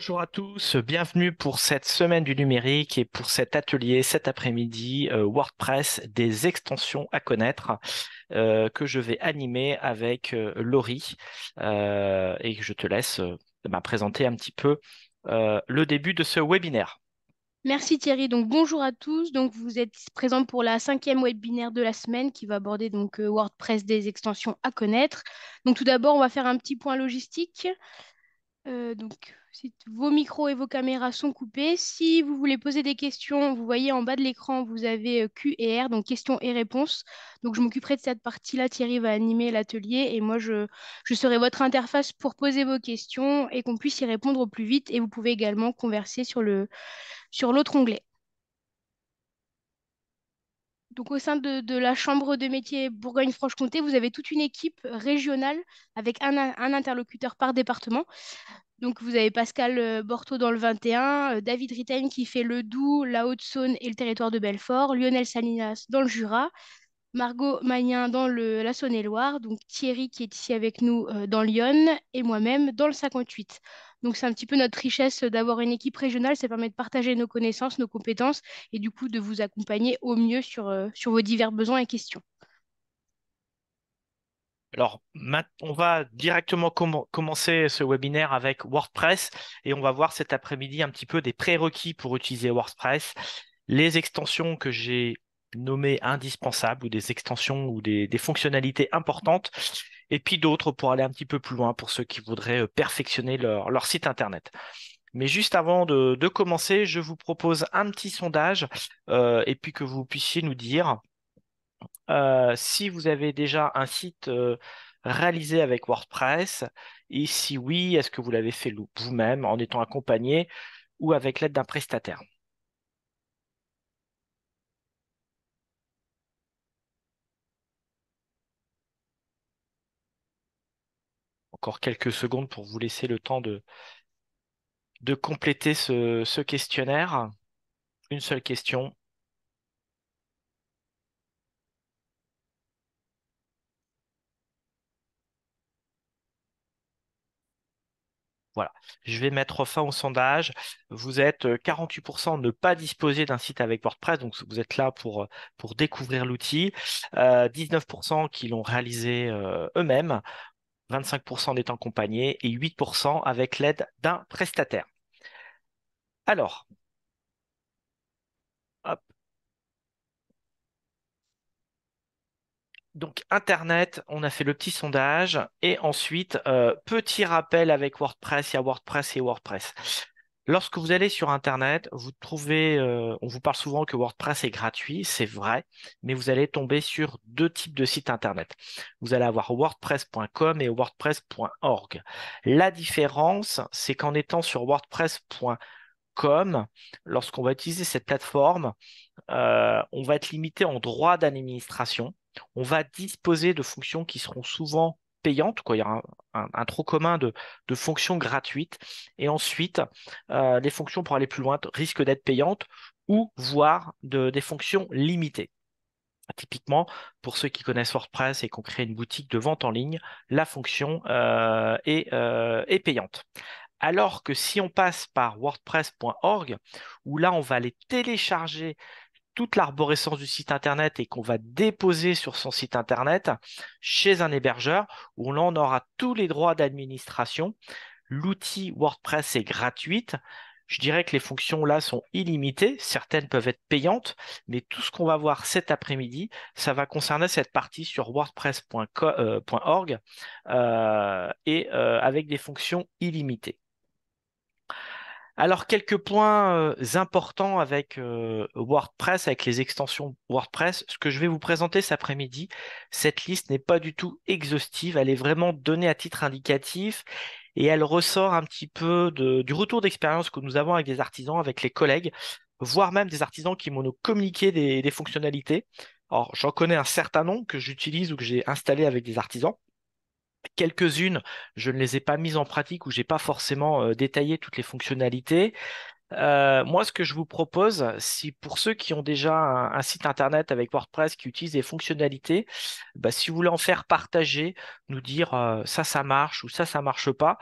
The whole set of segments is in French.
Bonjour à tous, bienvenue pour cette semaine du numérique et pour cet atelier cet après-midi WordPress des extensions à connaître que je vais animer avec Laurie et que je te laisse présenter un petit peu le début de ce webinaire. Merci Thierry. Donc bonjour à tous. Donc vous êtes présents pour la cinquième webinaire de la semaine qui va aborder WordPress des extensions à connaître. Donc tout d'abord, on va faire un petit point logistique. Si vos micros et vos caméras sont coupés, si vous voulez poser des questions, vous voyez en bas de l'écran, vous avez Q et R, donc questions et réponses. Donc je m'occuperai de cette partie-là. Thierry va animer l'atelier et moi je serai votre interface pour poser vos questions et qu'on puisse y répondre au plus vite. Et vous pouvez également converser sur l'autre onglet. Donc, au sein de la Chambre de métier Bourgogne-Franche-Comté, vous avez toute une équipe régionale avec un interlocuteur par département. Donc, vous avez Pascal Borto dans le 21, David Ritain qui fait le Doubs, la Haute-Saône et le territoire de Belfort, Lionel Salinas dans le Jura, Margot Magnin dans la Saône-et-Loire, donc Thierry qui est ici avec nous dans l'Yonne et moi-même dans le 58. Donc c'est un petit peu notre richesse d'avoir une équipe régionale, ça permet de partager nos connaissances, nos compétences et du coup de vous accompagner au mieux sur vos divers besoins et questions. Alors, on va directement commencer ce webinaire avec WordPress et on va voir cet après-midi un petit peu des prérequis pour utiliser WordPress, les extensions que j'ai nommées indispensables ou des extensions ou des fonctionnalités importantes et puis d'autres pour aller un petit peu plus loin pour ceux qui voudraient perfectionner leur site internet. Mais juste avant de commencer, je vous propose un petit sondage et puis que vous puissiez nous dire si vous avez déjà un site réalisé avec WordPress, et si oui, est-ce que vous l'avez fait vous-même en étant accompagné ou avec l'aide d'un prestataire? Encore quelques secondes pour vous laisser le temps de compléter ce questionnaire. Une seule question. Voilà, je vais mettre fin au sondage. Vous êtes 48% ne pas disposer d'un site avec WordPress, donc vous êtes là pour découvrir l'outil. 19% qui l'ont réalisé eux-mêmes, 25% en étant accompagnés et 8% avec l'aide d'un prestataire. Alors, hop. Donc Internet, on a fait le petit sondage et ensuite, petit rappel avec WordPress, il y a WordPress et WordPress. Lorsque vous allez sur Internet, vous trouvez, on vous parle souvent que WordPress est gratuit, c'est vrai, mais vous allez tomber sur deux types de sites Internet. Vous allez avoir wordpress.com et wordpress.org. La différence, c'est qu'en étant sur wordpress.com, lorsqu'on va utiliser cette plateforme, on va être limité en droit d'administration. On va disposer de fonctions qui seront souvent payantes, quoi. Il y aura un trop commun de fonctions gratuites. Et ensuite, les fonctions pour aller plus loin risquent d'être payantes ou voire des fonctions limitées. Typiquement, pour ceux qui connaissent WordPress et qui ont créé une boutique de vente en ligne, la fonction est payante. Alors que si on passe par wordpress.org, où là, on va aller télécharger toute l'arborescence du site internet et qu'on va déposer sur son site internet chez un hébergeur où l'on aura tous les droits d'administration. L'outil WordPress est gratuite. Je dirais que les fonctions là sont illimitées. Certaines peuvent être payantes, mais tout ce qu'on va voir cet après-midi, ça va concerner cette partie sur wordpress.org avec des fonctions illimitées. Alors, quelques points importants avec WordPress, avec les extensions WordPress. Ce que je vais vous présenter cet après-midi, cette liste n'est pas du tout exhaustive, elle est vraiment donnée à titre indicatif et elle ressort un petit peu du retour d'expérience que nous avons avec des artisans, avec les collègues, voire même des artisans qui m'ont communiqué des fonctionnalités. Alors, j'en connais un certain nombre que j'utilise ou que j'ai installé avec des artisans. Quelques-unes, je ne les ai pas mises en pratique ou j'ai pas forcément détaillé toutes les fonctionnalités. Moi, ce que je vous propose, si pour ceux qui ont déjà un site internet avec WordPress qui utilise des fonctionnalités, bah, si vous voulez en faire partager, nous dire ça, ça marche ou ça marche pas,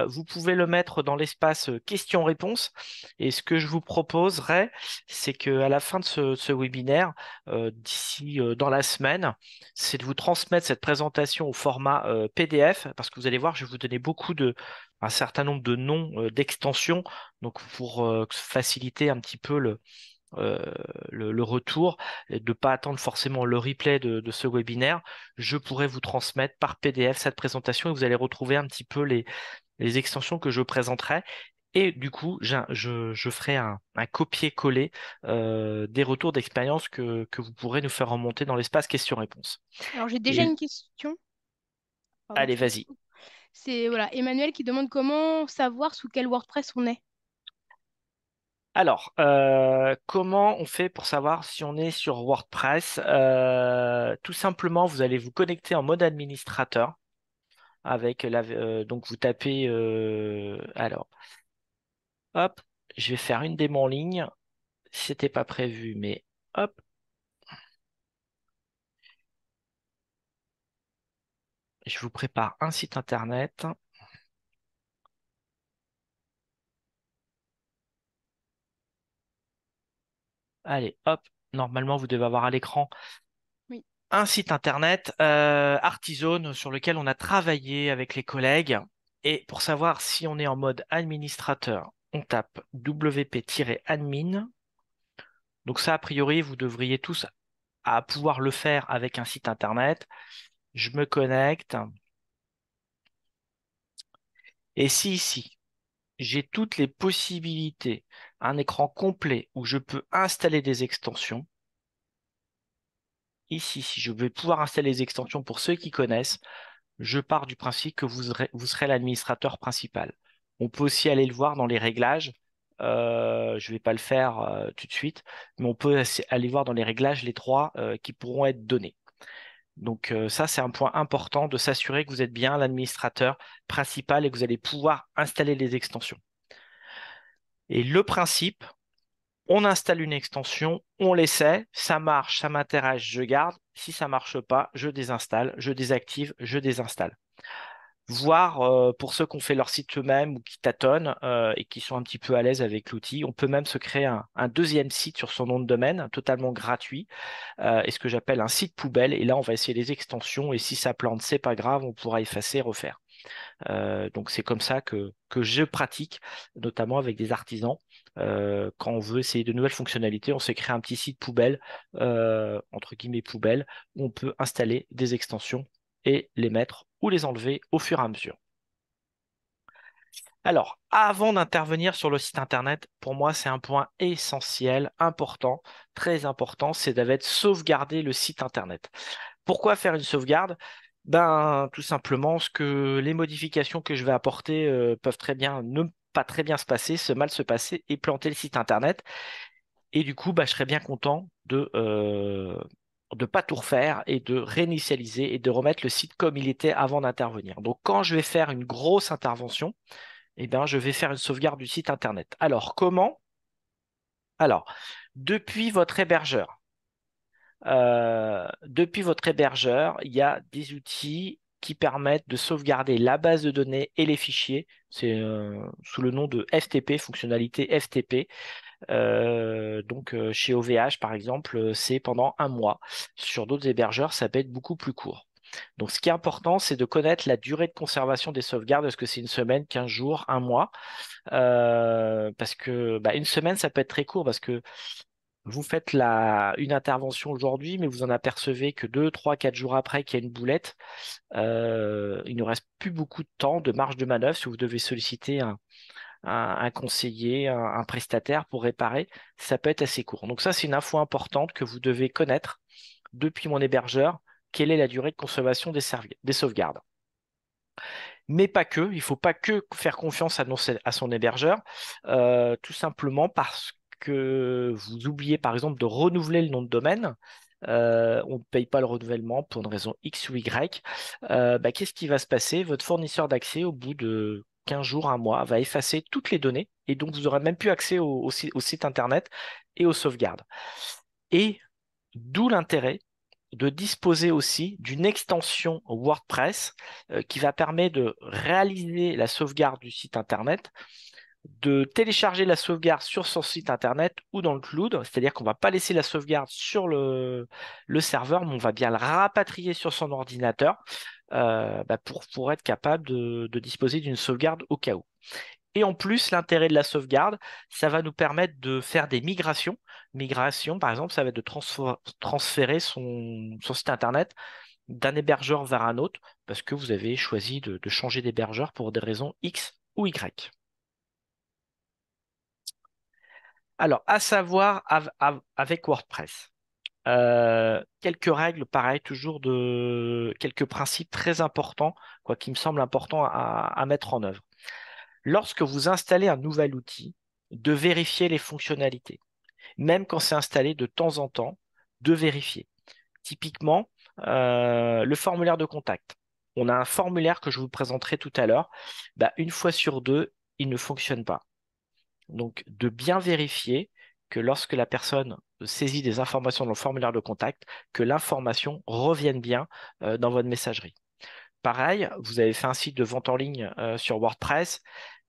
vous pouvez le mettre dans l'espace questions-réponses. Et ce que je vous proposerais, c'est qu'à la fin de ce webinaire, d'ici dans la semaine, c'est de vous transmettre cette présentation au format PDF, parce que vous allez voir, je vais vous donner un certain nombre de noms d'extensions donc pour faciliter un petit peu euh, le retour et de ne pas attendre forcément le replay de ce webinaire, je pourrais vous transmettre par PDF cette présentation et vous allez retrouver un petit peu les extensions que je présenterai. Et du coup, je ferai un copier-coller des retours d'expérience que vous pourrez nous faire remonter dans l'espace questions-réponses. Alors, j'ai déjà Et une question. Pardon, allez, je te vas-y. coupe. C'est voilà, Emmanuel qui demande comment savoir sous quel WordPress on est. Alors, comment on fait pour savoir si on est sur WordPress? Tout simplement, vous allez vous connecter en mode administrateur avec donc vous tapez alors hop, je vais faire une démo en ligne. C'était pas prévu, mais hop, je vous prépare un site internet. Allez, hop, normalement vous devez avoir à l'écran Oui. un site internet Artisan sur lequel on a travaillé avec les collègues. Et pour savoir si on est en mode administrateur, on tape wp-admin. Donc ça, a priori, vous devriez tous à pouvoir le faire avec un site internet. Je me connecte. Et si ici, j'ai toutes les possibilités, un écran complet où je peux installer des extensions, ici, si je vais pouvoir installer des extensions pour ceux qui connaissent, je pars du principe que vous serez l'administrateur principal. On peut aussi aller le voir dans les réglages. Je ne vais pas le faire tout de suite, mais on peut aller voir dans les réglages les droits qui pourront être donnés. Donc ça, c'est un point important de s'assurer que vous êtes bien l'administrateur principal et que vous allez pouvoir installer les extensions. Et le principe, on installe une extension, on l'essaie, ça marche, ça m'intéresse, je garde. Si ça marche pas, je désinstalle, je désactive, je désinstalle. Voire pour ceux qui ont fait leur site eux-mêmes ou qui tâtonnent et qui sont un petit peu à l'aise avec l'outil, on peut même se créer un deuxième site sur son nom de domaine, totalement gratuit, et ce que j'appelle un site poubelle. Et là, on va essayer les extensions et si ça plante, c'est pas grave, on pourra effacer, refaire. Donc c'est comme ça que je pratique, notamment avec des artisans. Quand on veut essayer de nouvelles fonctionnalités, on s'est créé un petit site poubelle, entre guillemets poubelle, où on peut installer des extensions et les mettre ou les enlever au fur et à mesure. Alors, avant d'intervenir sur le site internet, pour moi, c'est un point essentiel, important, très important, c'est d'être sauvegarder le site internet. Pourquoi faire une sauvegarde? Ben, tout simplement, parce que les modifications que je vais apporter peuvent très bien ne pas très bien se passer, se mal se passer et planter le site internet. Et du coup, bah, je serais bien content de pas tout refaire et de réinitialiser et de remettre le site comme il était avant d'intervenir. Donc, quand je vais faire une grosse intervention, eh ben, je vais faire une sauvegarde du site internet. Alors, comment? Alors, depuis votre hébergeur. Depuis votre hébergeur, il y a des outils qui permettent de sauvegarder la base de données et les fichiers. C'est sous le nom de FTP, fonctionnalité FTP. Donc chez OVH, par exemple, c'est pendant un mois. Sur d'autres hébergeurs, ça peut être beaucoup plus court. Donc ce qui est important, c'est de connaître la durée de conservation des sauvegardes. Est-ce que c'est une semaine, 15 jours, un mois? Parce que bah, une semaine, ça peut être très court parce que vous faites une intervention aujourd'hui, mais vous en apercevez que 2, 3, 4 jours après qu'il y a une boulette. Il ne reste plus beaucoup de temps, de marge de manœuvre si vous devez solliciter un conseiller, un prestataire pour réparer. Ça peut être assez court. Donc ça, c'est une info importante que vous devez connaître depuis mon hébergeur. Quelle est la durée de conservation des sauvegardes? Mais pas que, il ne faut pas que faire confiance à son hébergeur, tout simplement parce que vous oubliez par exemple de renouveler le nom de domaine. On ne paye pas le renouvellement pour une raison X ou Y. Bah, qu'est-ce qui va se passer? Votre fournisseur d'accès, au bout de 15 jours, un mois, va effacer toutes les données et donc vous n'aurez même plus accès au site internet et aux sauvegardes. Et d'où l'intérêt de disposer aussi d'une extension WordPress qui va permettre de réaliser la sauvegarde du site internet, de télécharger la sauvegarde sur son site internet ou dans le cloud, c'est-à-dire qu'on ne va pas laisser la sauvegarde sur le serveur, mais on va bien le rapatrier sur son ordinateur pour être capable de disposer d'une sauvegarde au cas où. Et en plus, l'intérêt de la sauvegarde, ça va nous permettre de faire des migrations. Migration, par exemple, ça va être de transférer son site internet d'un hébergeur vers un autre parce que vous avez choisi de changer d'hébergeur pour des raisons X ou Y. Alors, à savoir avec WordPress. Quelques règles, pareil, toujours quelques principes très importants, quoi, qui me semblent importants à mettre en œuvre. Lorsque vous installez un nouvel outil, de vérifier les fonctionnalités. Même quand c'est installé de temps en temps, de vérifier. Typiquement, le formulaire de contact. On a un formulaire que je vous présenterai tout à l'heure. Une fois sur deux, il ne fonctionne pas. Donc, de bien vérifier que lorsque la personne saisit des informations dans le formulaire de contact, que l'information revienne bien dans votre messagerie. Pareil, vous avez fait un site de vente en ligne sur WordPress.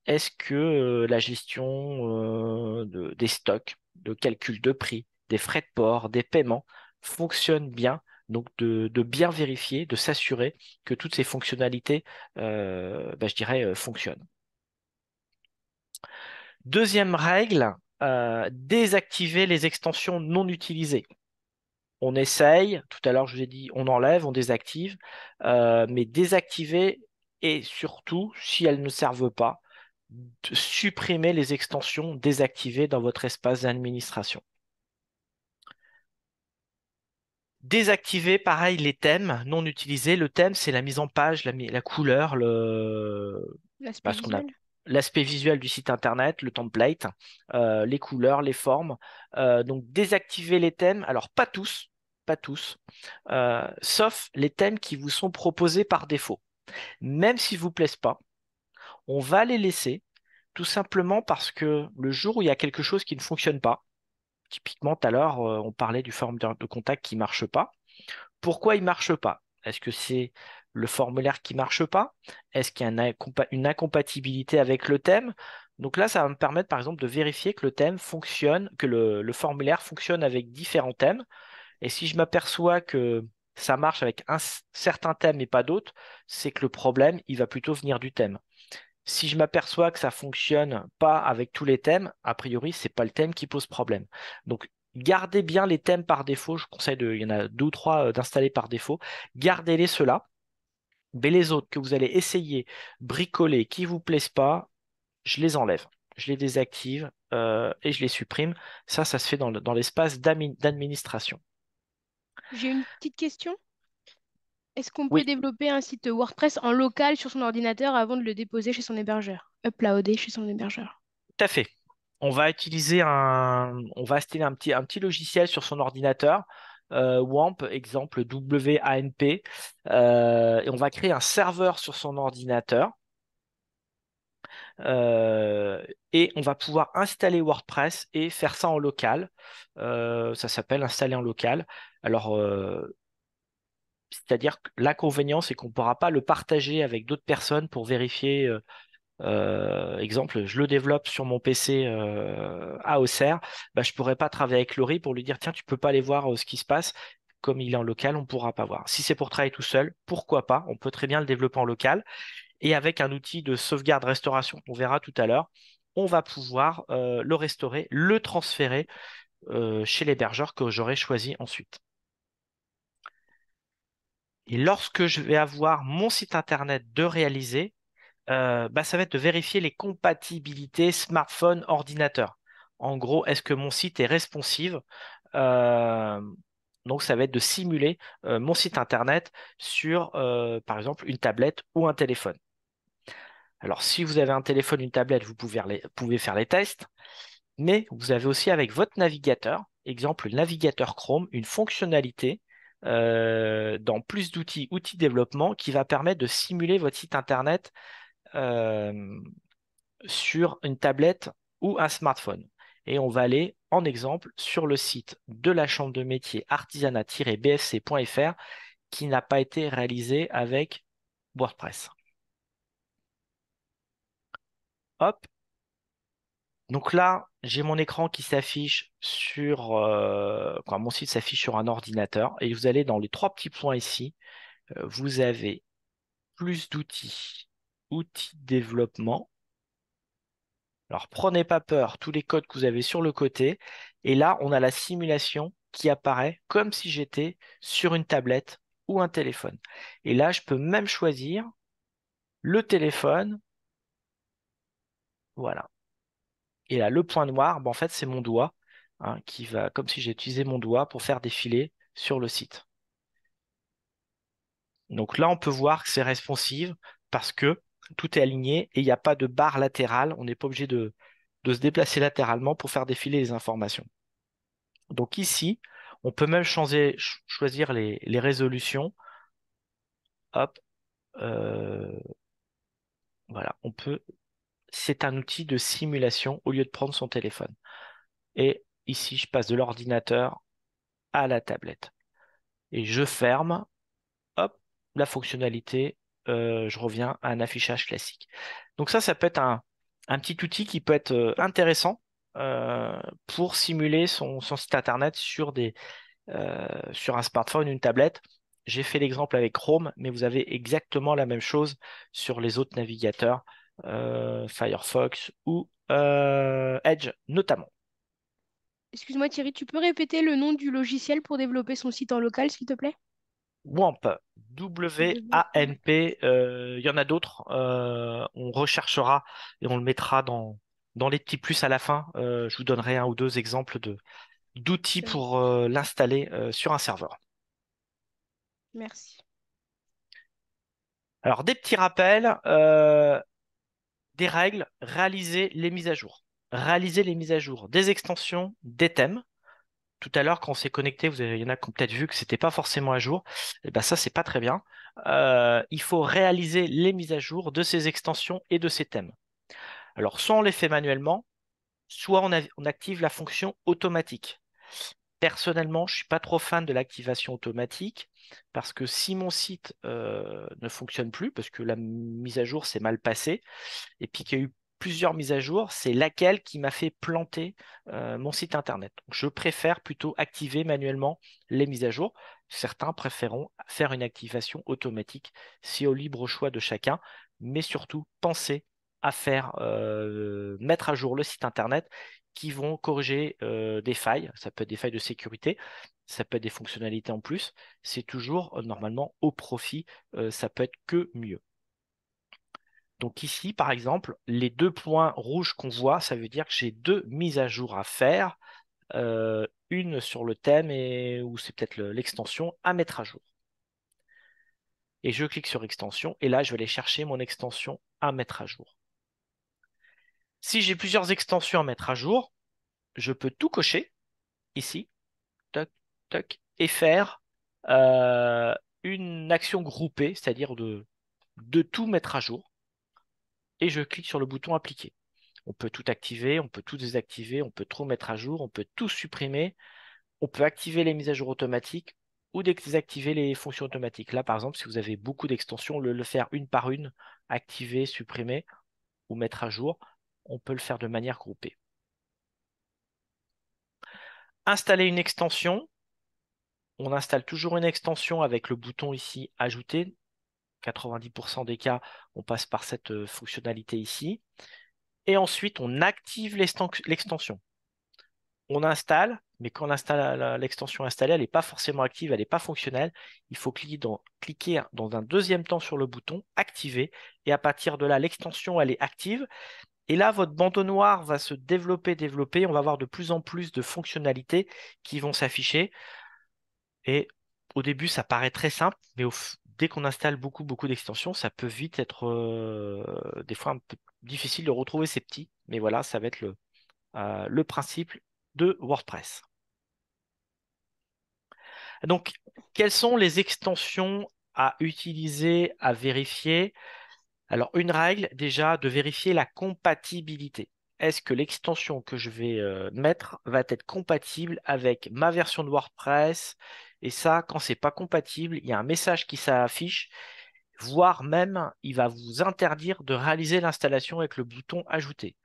Est-ce que la gestion des stocks, de calcul de prix, des frais de port, des paiements fonctionne bien? Donc de bien vérifier, de s'assurer que toutes ces fonctionnalités, je dirais, fonctionnent. Deuxième règle, désactiver les extensions non utilisées. On essaye, tout à l'heure je vous ai dit, on enlève, on désactive, mais désactiver et surtout, si elles ne servent pas, de supprimer les extensions désactivées dans votre espace d'administration. Désactiver, pareil, les thèmes non utilisés. Le thème, c'est la mise en page, la couleur, L'aspect ce qu'on a, visuel. l'aspect visuel du site internet, le template, les couleurs, les formes. Donc désactiver les thèmes. Alors pas tous, sauf les thèmes qui vous sont proposés par défaut. Même s'ils ne vous plaisent pas, on va les laisser tout simplement parce que le jour où il y a quelque chose qui ne fonctionne pas, typiquement tout à l'heure, on parlait du formulaire de contact qui ne marche pas. Pourquoi il ne marche pas? Est-ce que c'est le formulaire qui ne marche pas? Est-ce qu'il y a une incompatibilité avec le thème? Donc là, ça va me permettre par exemple de vérifier que le thème fonctionne, que le formulaire fonctionne avec différents thèmes. Et si je m'aperçois que ça marche avec un certain thème et pas d'autres, c'est que le problème, il va plutôt venir du thème. Si je m'aperçois que ça fonctionne pas avec tous les thèmes, a priori, c'est pas le thème qui pose problème. Donc, gardez bien les thèmes par défaut. Je conseille il y en a deux ou trois d'installer par défaut. Gardez-les ceux-là. Mais les autres que vous allez essayer, bricoler, qui vous plaisent pas, je les enlève. Je les désactive et je les supprime. Ça se fait dans l'espace d'administration. J'ai une petite question. Est-ce qu'on peut Oui, développer un site WordPress en local sur son ordinateur avant de le déposer chez son hébergeur? Uploader chez son hébergeur. tout à fait. On va installer un petit logiciel sur son ordinateur, WAMP, exemple WAMP, et on va créer un serveur sur son ordinateur, euh, et on va pouvoir installer WordPress et faire ça en local. Ça s'appelle installer en local. Alors, c'est-à-dire que l'inconvénient, c'est qu'on ne pourra pas le partager avec d'autres personnes pour vérifier. Exemple, je le développe sur mon PC à Auxerre, je pourrais pas travailler avec Laurie pour lui dire tiens, tu peux pas aller voir ce qui se passe. Comme il est en local, on pourra pas voir. Si c'est pour travailler tout seul, pourquoi pas? On peut très bien le développer en local. Et avec un outil de sauvegarde restauration, on verra tout à l'heure, on va pouvoir le restaurer, le transférer chez l'hébergeur que j'aurai choisi ensuite. Et lorsque je vais avoir mon site internet de réaliser, ça va être de vérifier les compatibilités smartphone-ordinateur. En gros, est-ce que mon site est responsive? Euh, donc, ça va être de simuler mon site internet sur, par exemple, une tablette ou un téléphone. Alors, si vous avez un téléphone, une tablette, vous pouvez faire les tests, mais vous avez aussi avec votre navigateur, exemple le navigateur Chrome, une fonctionnalité dans plus d'outils, outils développement, qui va permettre de simuler votre site internet euh, sur une tablette ou un smartphone. Et on va aller, en exemple, sur le site de la Chambre de métier artisanat-bfc.fr qui n'a pas été réalisé avec WordPress. Hop. Donc là, j'ai mon écran qui s'affiche sur, mon site s'affiche sur un ordinateur et vous allez dans les trois petits points ici. Vous avez plus d'outils, outils de développement. Alors prenez pas peur, tous les codes que vous avez sur le côté. Et là, on a la simulation qui apparaît comme si j'étais sur une tablette ou un téléphone. Et là, je peux même choisir le téléphone. Voilà. Et là, le point noir, en fait, c'est mon doigt, hein, qui va, comme si j'ai utilisé mon doigt pour faire défiler sur le site. Donc là, on peut voir que c'est responsive parce que tout est aligné et il n'y a pas de barre latérale. On n'est pas obligé de se déplacer latéralement pour faire défiler les informations. Donc ici, on peut même choisir les résolutions. Hop, euh, voilà, on peut. C'est un outil de simulation au lieu de prendre son téléphone. Et ici, je passe de l'ordinateur à la tablette. Et je ferme, hop, la fonctionnalité, je reviens à un affichage classique. Donc ça peut être un petit outil qui peut être intéressant pour simuler son site internet sur un smartphone, une tablette. J'ai fait l'exemple avec Chrome, mais vous avez exactement la même chose sur les autres navigateurs, Firefox ou Edge notamment. Excuse-moi Thierry, tu peux répéter le nom du logiciel pour développer son site en local, s'il te plaît? WAMP, W-A-N-P, il y en a d'autres. On recherchera et on le mettra dans les petits plus à la fin. Je vous donnerai un ou deux exemples d'outils Ça pour marche. l'installer sur un serveur. Merci. Alors, des petits rappels, des règles, réaliser les mises à jour. Réaliser les mises à jour des extensions, des thèmes. Tout à l'heure, quand on s'est connecté, il y en a qui ont peut-être vu que c'était pas forcément à jour. Et ben ça, c'est pas très bien. Il faut réaliser les mises à jour de ces extensions et de ces thèmes. Alors, soit on les fait manuellement, soit on active la fonction automatique. Personnellement, je suis pas trop fan de l'activation automatique parce que si mon site ne fonctionne plus, parce que la mise à jour s'est mal passée, et puis qu'il y a eu plusieurs mises à jour, c'est laquelle qui m'a fait planter mon site internet. Donc, je préfère plutôt activer manuellement les mises à jour. Certains préféreront faire une activation automatique, c'est au libre choix de chacun, mais surtout pensez à faire mettre à jour le site internet qui vont corriger des failles. Ça peut être des failles de sécurité, ça peut être des fonctionnalités en plus. C'est toujours normalement au profit, ça peut être que mieux. Donc ici, par exemple, les deux points rouges qu'on voit, ça veut dire que j'ai deux mises à jour à faire, une sur le thème et ou c'est peut-être l'extension à mettre à jour. Et je clique sur extension et là, je vais aller chercher mon extension à mettre à jour. Si j'ai plusieurs extensions à mettre à jour, je peux tout cocher ici, toc, toc, et faire euh, une action groupée, c'est-à-dire de tout mettre à jour. Et je clique sur le bouton appliquer. On peut tout activer, on peut tout désactiver, on peut tout mettre à jour, on peut tout supprimer, on peut activer les mises à jour automatiques ou désactiver les fonctions automatiques. Là, par exemple, si vous avez beaucoup d'extensions, le faire une par une, activer, supprimer ou mettre à jour, on peut le faire de manière groupée. Installer une extension. On installe toujours une extension avec le bouton ici ajouter. 90% des cas, on passe par cette fonctionnalité ici. Et ensuite, on active l'extension. On installe, mais quand l'extension installée, elle n'est pas forcément active, elle n'est pas fonctionnelle. Il faut cliquer dans un deuxième temps sur le bouton activer. Et à partir de là, l'extension, elle est active. Et là, votre bandeau noir va se développer. On va avoir de plus en plus de fonctionnalités qui vont s'afficher. Et au début, ça paraît très simple, mais dès qu'on installe beaucoup d'extensions, ça peut vite être des fois un peu difficile de retrouver ces petits. Mais voilà, ça va être le principe de WordPress. Donc, quelles sont les extensions à utiliser, à vérifier? Alors, une règle, déjà, de vérifier la compatibilité. Est-ce que l'extension que je vais mettre va être compatible avec ma version de WordPress? Et ça, quand c'est pas compatible, il y a un message qui s'affiche, voire même, il va vous interdire de réaliser l'installation avec le bouton Ajouter.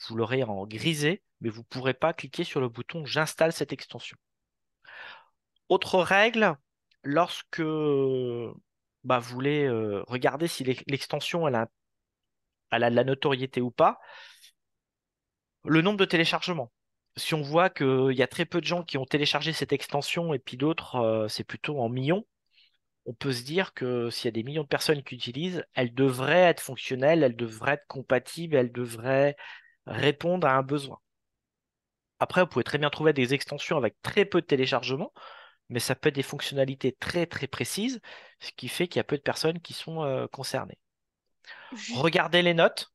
Vous l'aurez en grisé, mais vous ne pourrez pas cliquer sur le bouton J'installe cette extension. Autre règle, lorsque vous voulez regarder si l'extension elle a de la notoriété ou pas, le nombre de téléchargements. Si on voit qu'il y a très peu de gens qui ont téléchargé cette extension et puis d'autres, c'est plutôt en millions, on peut se dire que s'il y a des millions de personnes qui utilisent, elle devrait être fonctionnelle, elle devrait être compatible, elle devrait répondre à un besoin. Après, vous pouvez très bien trouver des extensions avec très peu de téléchargements, mais ça peut être des fonctionnalités très très précises, ce qui fait qu'il y a peu de personnes qui sont concernées. Juste, Regardez les notes,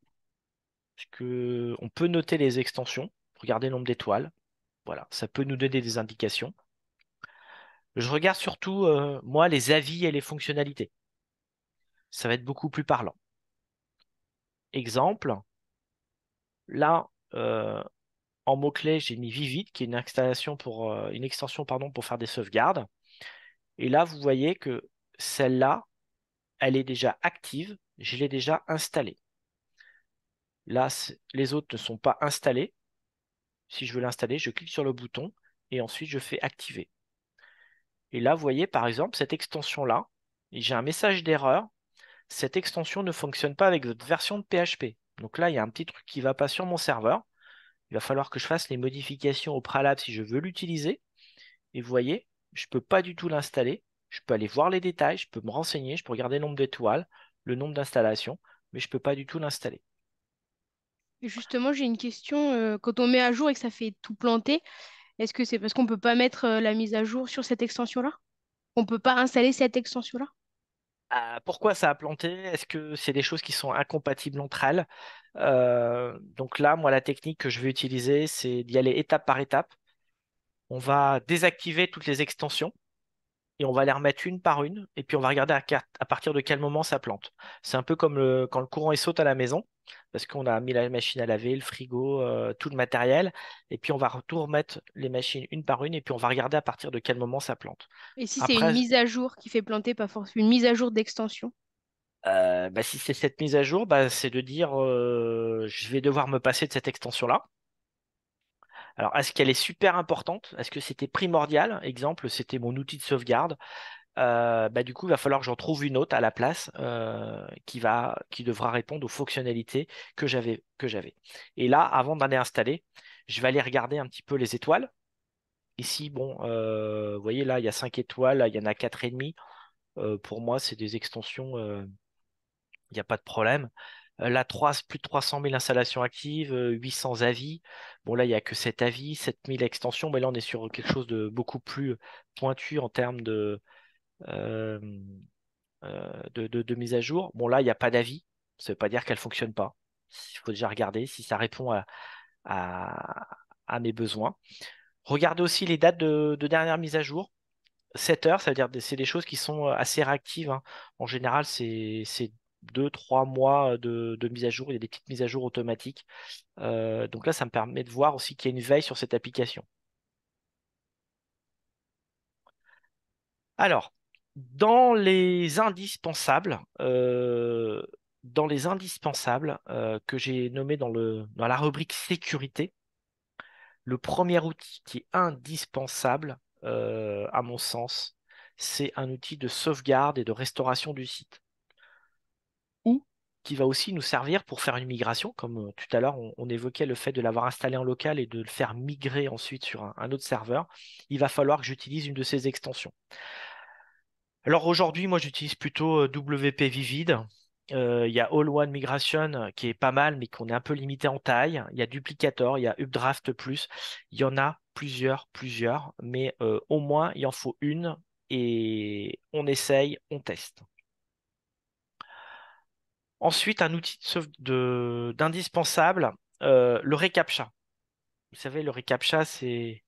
parce que on peut noter les extensions, regardez le nombre d'étoiles, voilà, ça peut nous donner des indications. Je regarde surtout, moi, les avis et les fonctionnalités. Ça va être beaucoup plus parlant. Exemple, là, en mot-clé, j'ai mis Vivid, qui est une installation une extension pardon, pour faire des sauvegardes. Et là, vous voyez que celle-là, elle est déjà active. Je l'ai déjà installée. Là, les autres ne sont pas installés. Si je veux l'installer, je clique sur le bouton et ensuite je fais activer. Et là, vous voyez, par exemple, cette extension-là, j'ai un message d'erreur. Cette extension ne fonctionne pas avec votre version de PHP. Donc là, il y a un petit truc qui ne va pas sur mon serveur. Il va falloir que je fasse les modifications au préalable si je veux l'utiliser. Et vous voyez, je ne peux pas du tout l'installer. Je peux aller voir les détails, je peux me renseigner, je peux regarder le nombre d'étoiles, le nombre d'installations, mais je ne peux pas du tout l'installer. justement, j'ai une question. Quand on met à jour et que ça fait tout planter, est-ce que c'est parce qu'on peut pas mettre la mise à jour sur cette extension-là? On peut pas installer cette extension-là? Pourquoi ça a planté? Est-ce que c'est des choses qui sont incompatibles entre elles? Donc là, moi, la technique que je vais utiliser, c'est d'y aller étape par étape. On va désactiver toutes les extensions et on va les remettre une par une, et puis on va regarder à partir de quel moment ça plante. C'est un peu comme quand le courant il saute à la maison, parce qu'on a mis la machine à laver, le frigo, tout le matériel, et puis on va tout remettre les machines une par une, et puis on va regarder à partir de quel moment ça plante. Et si c'est une Après, mise à jour qui fait planter, pas forcément une mise à jour d'extension? si c'est cette mise à jour, c'est de dire je vais devoir me passer de cette extension-là. Alors, est-ce qu'elle est super importante? Est-ce que c'était primordial? Exemple, c'était mon outil de sauvegarde. Du coup, il va falloir que j'en trouve une autre à la place qui devra répondre aux fonctionnalités que j'avais. Et là, avant d'aller installer, je vais aller regarder un petit peu les étoiles. Ici, bon, vous voyez là, il y a 5 étoiles, là, il y en a 4,5. Pour moi, c'est des extensions, il n'y a pas de problème. Là, plus de 300 000 installations actives, 800 avis. Bon, là, il n'y a que 7 avis, 7000 extensions, mais là, on est sur quelque chose de beaucoup plus pointu en termes euh, de mise à jour. Bon, là, il n'y a pas d'avis. Ça ne veut pas dire qu'elle ne fonctionne pas. Il faut déjà regarder si ça répond à, à mes besoins. Regardez aussi les dates de dernière mise à jour. 7 heures, ça veut dire que c'est des choses qui sont assez réactives, hein. En général, c'est 2, 3 mois de mise à jour. Il y a des petites mises à jour automatiques. Donc là, ça me permet de voir aussi qu'il y a une veille sur cette application. Alors, dans les indispensables, que j'ai nommé dans la rubrique sécurité, le premier outil qui est indispensable, à mon sens, c'est un outil de sauvegarde et de restauration du site, ou qui va aussi nous servir pour faire une migration, comme tout à l'heure on évoquait le fait de l'avoir installé en local et de le faire migrer ensuite sur un autre serveur. Il va falloir que j'utilise une de ces extensions. Alors aujourd'hui, moi j'utilise plutôt WP Vivid. Il y a All One Migration qui est pas mal, mais qu'on est un peu limité en taille. Il y a Duplicator, il y a Updraft Plus. Il y en a plusieurs, mais au moins il en faut une et on essaye, on teste. Ensuite, un outil d'indispensable, le reCAPTCHA. Vous savez, le reCAPTCHA, c'est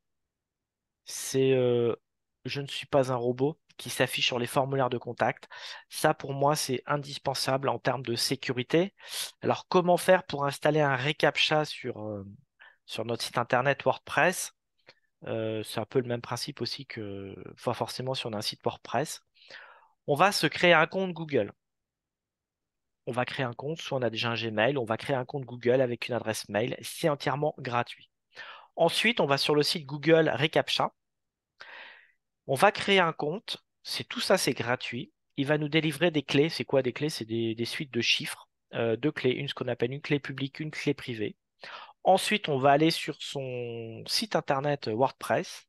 je ne suis pas un robot qui s'affiche sur les formulaires de contact. Ça, pour moi, c'est indispensable en termes de sécurité. Alors, comment faire pour installer un reCAPTCHA sur notre site internet WordPress? C'est un peu le même principe aussi que, enfin, forcément, si on a un site WordPress. On va se créer un compte Google. On va créer un compte, soit on a déjà un Gmail, on va créer un compte Google avec une adresse mail. C'est entièrement gratuit. Ensuite, on va sur le site Google reCAPTCHA. On va créer un compte. Tout ça, c'est gratuit. Il va nous délivrer des clés. C'est quoi des clés? C'est des suites de chiffres, de clés. Ce qu'on appelle une clé publique, une clé privée. Ensuite, on va aller sur son site internet WordPress.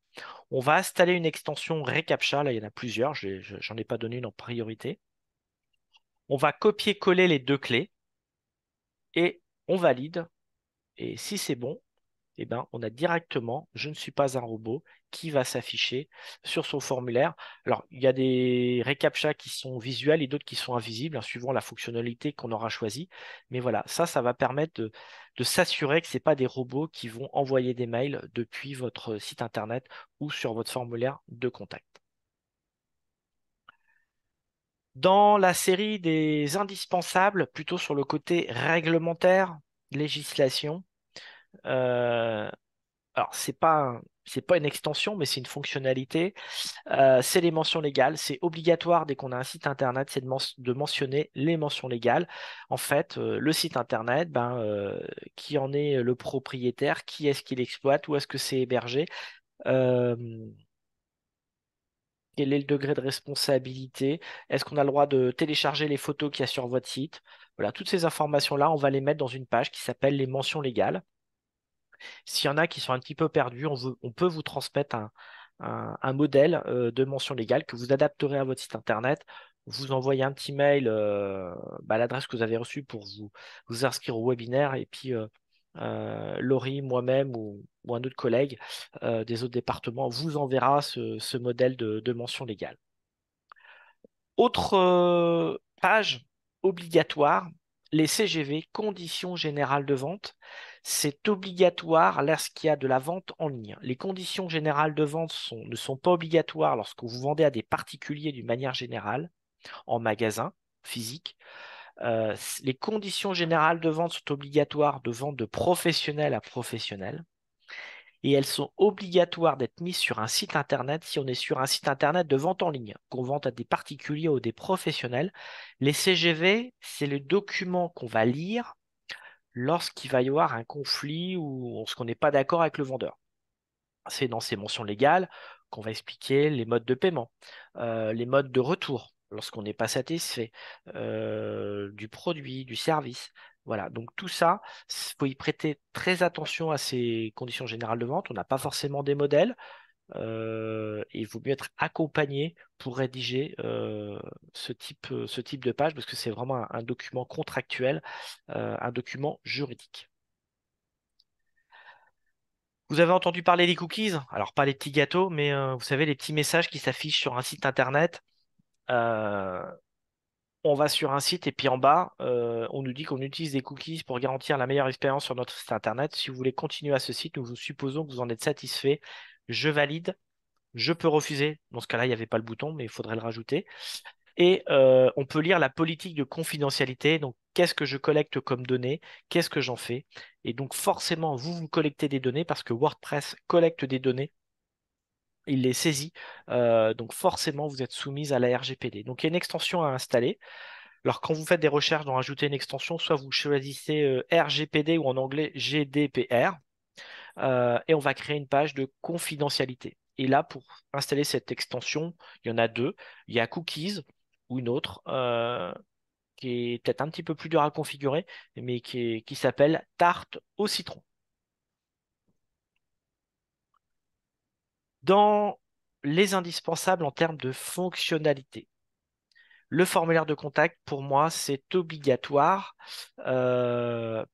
On va installer une extension reCAPTCHA. Là, il y en a plusieurs. J'en ai pas donné une en priorité. On va copier-coller les deux clés et on valide. Et si c'est bon, eh ben, on a directement "Je ne suis pas un robot" qui va s'afficher sur son formulaire. Alors, il y a des reCAPTCHA qui sont visuels et d'autres qui sont invisibles, hein, suivant la fonctionnalité qu'on aura choisie. Mais voilà, ça va permettre de s'assurer que ce n'est pas des robots qui vont envoyer des mails depuis votre site internet ou sur votre formulaire de contact. Dans la série des indispensables, plutôt sur le côté réglementaire, législation, euh, alors c'est pas une extension, mais c'est une fonctionnalité. C'est les mentions légales. C'est obligatoire dès qu'on a un site internet, c'est de mentionner les mentions légales. En fait, le site internet, qui en est le propriétaire, qui est-ce qu'il exploite, où est-ce que c'est hébergé, euh, quel est le degré de responsabilité, est-ce qu'on a le droit de télécharger les photos qu'il y a sur votre site. Voilà, toutes ces informations-là, on va les mettre dans une page qui s'appelle les mentions légales. S'il y en a qui sont un petit peu perdus, on peut vous transmettre un modèle de mention légale que vous adapterez à votre site internet. Vous envoyez un petit mail à l'adresse que vous avez reçue pour vous inscrire au webinaire et puis Laurie, moi-même ou un autre collègue des autres départements vous enverra ce modèle de mention légale. Autre page obligatoire, les CGV, conditions générales de vente. C'est obligatoire lorsqu'il y a de la vente en ligne. Les conditions générales de vente ne sont pas obligatoires lorsque vous vendez à des particuliers d'une manière générale, en magasin physique. Les conditions générales de vente sont obligatoires de vente de professionnel à professionnel et elles sont obligatoires d'être mises sur un site internet si on est sur un site internet de vente en ligne, qu'on vende à des particuliers ou des professionnels. Les CGV, c'est le document qu'on va lire lorsqu'il va y avoir un conflit ou qu'on n'est pas d'accord avec le vendeur. C'est dans ces mentions légales qu'on va expliquer les modes de paiement, les modes de retour lorsqu'on n'est pas satisfait du produit, du service. Voilà, donc tout ça, il faut y prêter très attention à ces conditions générales de vente. On n'a pas forcément des modèles. Et il vaut mieux être accompagné pour rédiger ce type de page parce que c'est vraiment un document contractuel, un document juridique. Vous avez entendu parler des cookies? Alors pas les petits gâteaux, mais vous savez, les petits messages qui s'affichent sur un site internet. Euh, on va sur un site et puis en bas, on nous dit qu'on utilise des cookies pour garantir la meilleure expérience sur notre site internet. Si vous voulez continuer à ce site, nous vous supposons que vous en êtes satisfait. Je valide. Je peux refuser. Dans ce cas-là, il n'y avait pas le bouton, mais il faudrait le rajouter. Et on peut lire la politique de confidentialité. Donc, qu'est-ce que je collecte comme données? Qu'est-ce que j'en fais? Et donc, forcément, vous collectez des données parce que WordPress collecte des données. Il les saisit. Donc, forcément, vous êtes soumise à la RGPD. Donc, il y a une extension à installer. Alors, quand vous faites des recherches dans ajouter une extension, soit vous choisissez RGPD ou en anglais GDPR. Et on va créer une page de confidentialité. Et là, pour installer cette extension, il y en a deux. Il y a Cookies ou une autre qui est peut-être un petit peu plus dur à configurer, mais qui s'appelle Tarte au citron. Dans les indispensables en termes de fonctionnalité, le formulaire de contact, pour moi, c'est obligatoire.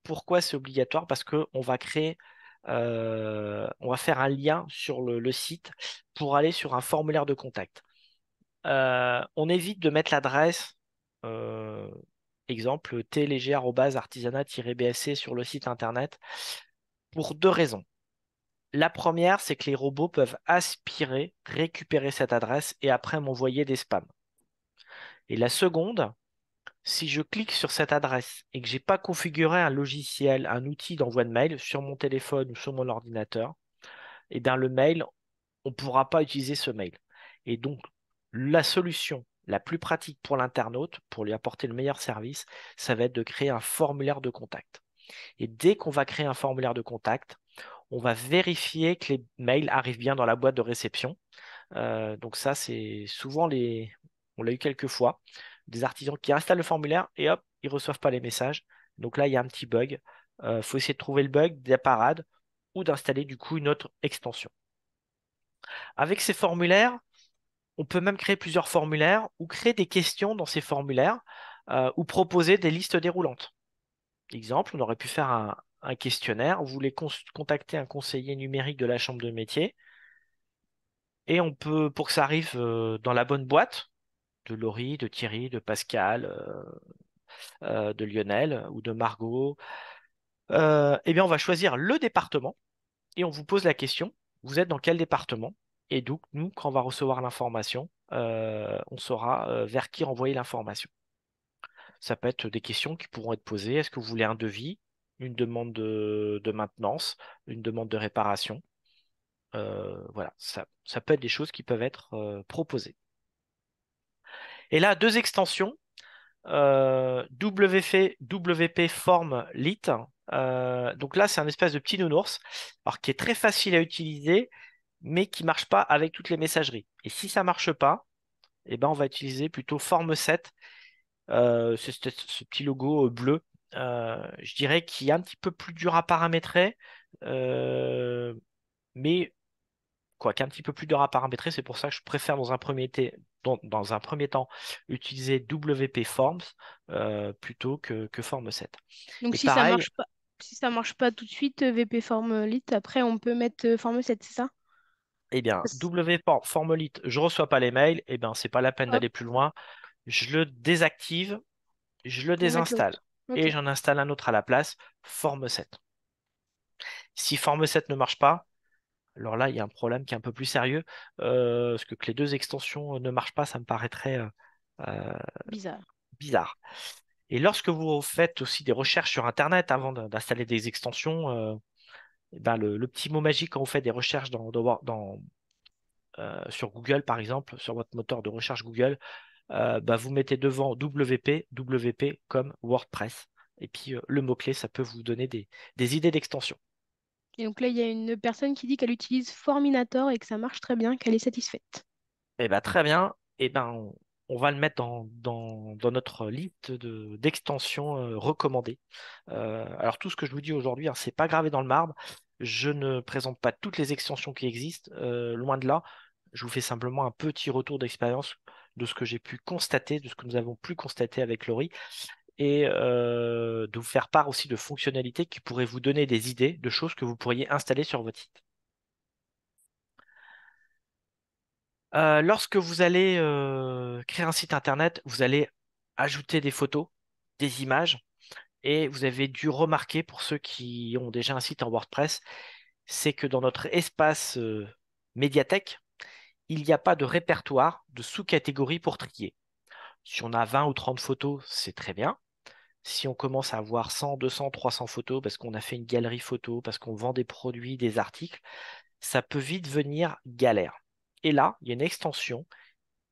Pourquoi c'est obligatoire? Parce qu'on va créer, on va faire un lien sur le site pour aller sur un formulaire de contact. On évite de mettre l'adresse, euh, exemple, tléger@artisanat-bsc sur le site internet, pour deux raisons. La première, c'est que les robots peuvent aspirer, récupérer cette adresse et après m'envoyer des spams. Et la seconde, si je clique sur cette adresse et que j'ai pas configuré un logiciel, un outil d'envoi de mail sur mon téléphone ou sur mon ordinateur, et bien le mail, on ne pourra pas utiliser ce mail. Et donc, la solution la plus pratique pour l'internaute, pour lui apporter le meilleur service, ça va être de créer un formulaire de contact. Et dès qu'on va créer un formulaire de contact, on va vérifier que les mails arrivent bien dans la boîte de réception. Donc ça, c'est souvent on l'a eu quelques fois, des artisans qui installent le formulaire et hop, ils reçoivent pas les messages. Donc là, il y a un petit bug. Faut essayer de trouver le bug, des parades ou d'installer du coup une autre extension. Avec ces formulaires, on peut même créer plusieurs formulaires ou créer des questions dans ces formulaires ou proposer des listes déroulantes. Exemple, on aurait pu faire un questionnaire. Vous voulez contacter un conseiller numérique de la chambre de métier et on peut, pour que ça arrive dans la bonne boîte, de Laurie, de Thierry, de Pascal, de Lionel ou de Margot, eh bien, on va choisir le département et on vous pose la question, vous êtes dans quel département? Et donc, nous, quand on va recevoir l'information, on saura vers qui renvoyer l'information. Ça peut être des questions qui pourront être posées. Est-ce que vous voulez un devis, une demande de maintenance, une demande de réparation? Voilà, ça peut être des choses qui peuvent être proposées. Et là, deux extensions. WP Form Lit. Donc là, c'est un espèce de petit nounours, alors qui est très facile à utiliser, mais qui marche pas avec toutes les messageries. Et si ça marche pas, eh ben, on va utiliser plutôt Form7. C'est ce petit logo bleu. Je dirais qu'il est un petit peu plus dur à paramétrer, euh, mais quoi qu'un petit peu plus dur à paramétrer, c'est pour ça que je préfère dans un premier temps utiliser WP Forms plutôt que Form7. Donc Et pareil, si ça marche pas tout de suite, VP Form Lit, après on peut mettre Form 7, c'est ça? eh bien, Parce- Formolite, je reçois pas les mails, eh bien, c'est pas la peine Hop, d'aller plus loin. Je le désactive, je le pour mettre désinstalle l'autre. Ok. et j'en installe un autre à la place, Form7. Si Form7 ne marche pas, alors là, il y a un problème qui est un peu plus sérieux, parce que les deux extensions ne marchent pas, ça me paraîtrait euh, Bizarre. bizarre. Et lorsque vous faites aussi des recherches sur Internet avant d'installer des extensions, eh ben le petit mot magique quand vous faites des recherches sur Google, par exemple, sur votre moteur de recherche Google, bah, vous mettez devant WP comme WordPress. Et puis le mot-clé, ça peut vous donner des idées d'extension. Et donc là, il y a une personne qui dit qu'elle utilise Forminator et que ça marche très bien, qu'elle est satisfaite. Eh ben, très bien. Eh ben, on va le mettre dans notre liste d'extensions recommandées. Alors, tout ce que je vous dis aujourd'hui, hein, c'est pas gravé dans le marbre. Je ne présente pas toutes les extensions qui existent, loin de là. Je vous fais simplement un petit retour d'expérience de ce que j'ai pu constater, de ce que nous avons pu constater avec Laurie, et de vous faire part aussi de fonctionnalités qui pourraient vous donner des idées de choses que vous pourriez installer sur votre site. Lorsque vous allez créer un site internet, vous allez ajouter des photos, des images, et vous avez dû remarquer pour ceux qui ont déjà un site en WordPress, c'est que dans notre espace médiathèque, il n'y a pas de répertoire de sous-catégories pour trier. Si on a 20 ou 30 photos, c'est très bien. Si on commence à avoir 100, 200, 300 photos parce qu'on a fait une galerie photo, parce qu'on vend des produits, des articles, ça peut vite venir galère. Et là, il y a une extension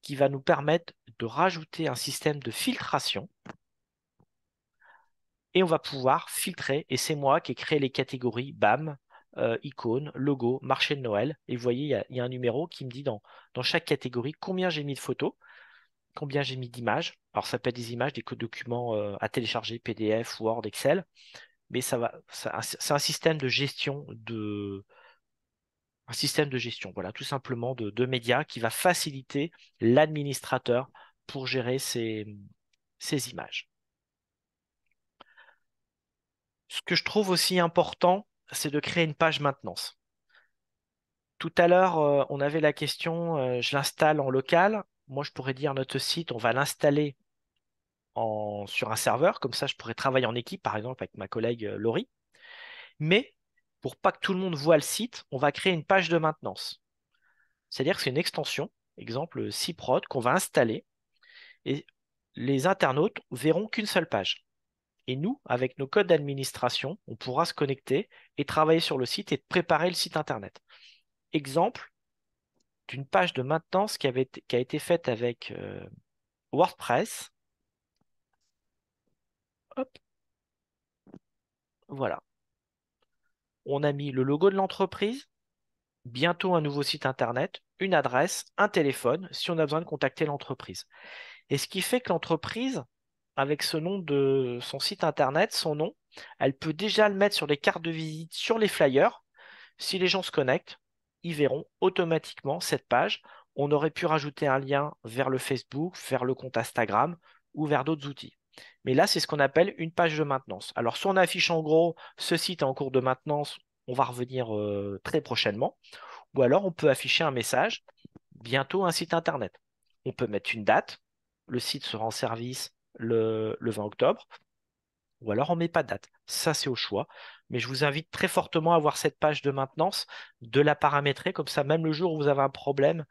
qui va nous permettre de rajouter un système de filtration et on va pouvoir filtrer. Et c'est moi qui ai créé les catégories BAM, icônes, logo, marché de Noël. Et vous voyez, il y a un numéro qui me dit dans chaque catégorie combien j'ai mis de photos, combien j'ai mis d'images. Alors ça peut être des images, des documents à télécharger, PDF, Word, Excel. Mais c'est un système de gestion, voilà, tout simplement de médias qui va faciliter l'administrateur pour gérer ces images. Ce que je trouve aussi important, c'est de créer une page maintenance. Tout à l'heure, on avait la question, je l'installe en local. Moi, je pourrais dire notre site, on va l'installer sur un serveur. Comme ça, je pourrais travailler en équipe, par exemple, avec ma collègue Laurie. Mais Pour pas que tout le monde voit le site, on va créer une page de maintenance. C'est-à-dire que c'est une extension, exemple cProd, qu'on va installer et les internautes verront qu'une seule page. Et nous, avec nos codes d'administration, on pourra se connecter et travailler sur le site et préparer le site Internet. Exemple d'une page de maintenance qui a été faite avec WordPress. Hop, voilà. On a mis le logo de l'entreprise, bientôt un nouveau site Internet, une adresse, un téléphone, si on a besoin de contacter l'entreprise. Et ce qui fait que l'entreprise, avec ce nom de son site Internet, son nom, elle peut déjà le mettre sur les cartes de visite, sur les flyers. Si les gens se connectent, ils verront automatiquement cette page. On aurait pu rajouter un lien vers le Facebook, vers le compte Instagram ou vers d'autres outils. Mais là, c'est ce qu'on appelle une page de maintenance. Alors, soit on affiche en gros, ce site est en cours de maintenance, on va revenir très prochainement, ou alors on peut afficher un message, bientôt un site internet. On peut mettre une date, le site sera en service le 20 octobre, ou alors on met pas de date. Ça, c'est au choix. Mais je vous invite très fortement à voir cette page de maintenance, de la paramétrer, comme ça, même le jour où vous avez un problème,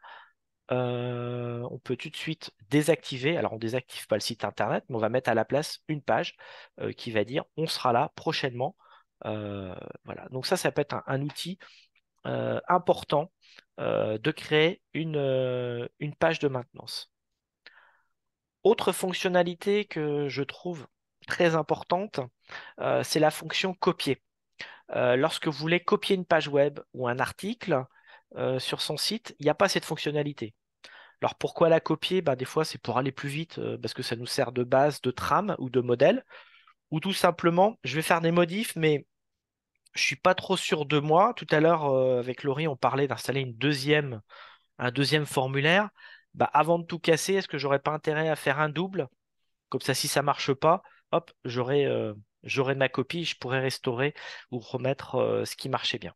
on peut tout de suite désactiver. Alors, on désactive pas le site internet, mais on va mettre à la place une page qui va dire on sera là prochainement. Voilà. Donc ça peut être un outil important de créer une page de maintenance. Autre fonctionnalité que je trouve très importante, c'est la fonction copier. Lorsque vous voulez copier une page web ou un article sur son site, il n'y a pas cette fonctionnalité. Alors pourquoi la copier? Bah, des fois, c'est pour aller plus vite, parce que ça nous sert de base, de trame ou de modèle, ou tout simplement, je vais faire des modifs, mais je suis pas trop sûr de moi. Tout à l'heure, avec Laurie, on parlait d'installer un deuxième formulaire. Bah, avant de tout casser, est-ce que j'aurais pas intérêt à faire un double? Comme ça, si ça marche pas, hop, j'aurai ma copie, je pourrais restaurer ou remettre ce qui marchait bien.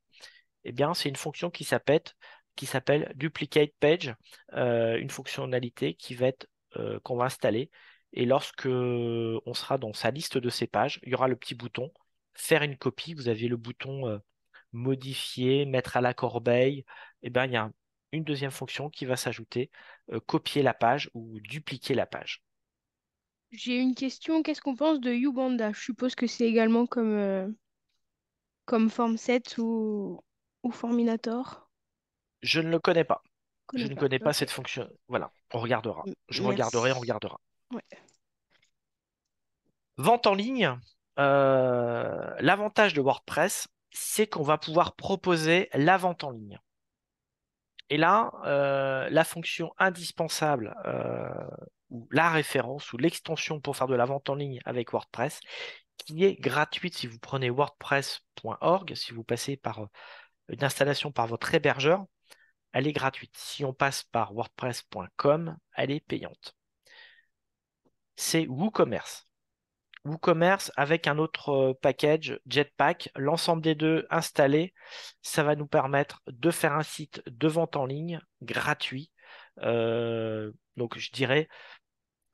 Eh bien, c'est une fonction qui s'appelle Duplicate Page, une fonctionnalité qu'on va installer. Et lorsque on sera dans sa liste de ces pages, il y aura le petit bouton Faire une copie. Vous avez le bouton Modifier, mettre à la corbeille. Eh bien, il y a une deuxième fonction qui va s'ajouter, copier la page ou dupliquer la page. J'ai une question. Qu'est-ce qu'on pense de Ubanda? Je suppose que c'est également comme Formset ou Forminator. Je ne le connais pas. Je Je connais ne pas. connais pas Ok. cette fonction. Voilà, on regardera. Je regarderai, on Merci. regardera. Ouais. Vente en ligne, l'avantage de WordPress, c'est qu'on va pouvoir proposer la vente en ligne. Et là, la fonction indispensable, ou la référence, ou l'extension pour faire de la vente en ligne avec WordPress, qui est gratuite si vous prenez wordpress.org, si vous passez par une installation par votre hébergeur, elle est gratuite. Si on passe par wordpress.com, elle est payante. C'est WooCommerce. WooCommerce avec un autre package, Jetpack, l'ensemble des deux installés, ça va nous permettre de faire un site de vente en ligne gratuit. Donc je dirais,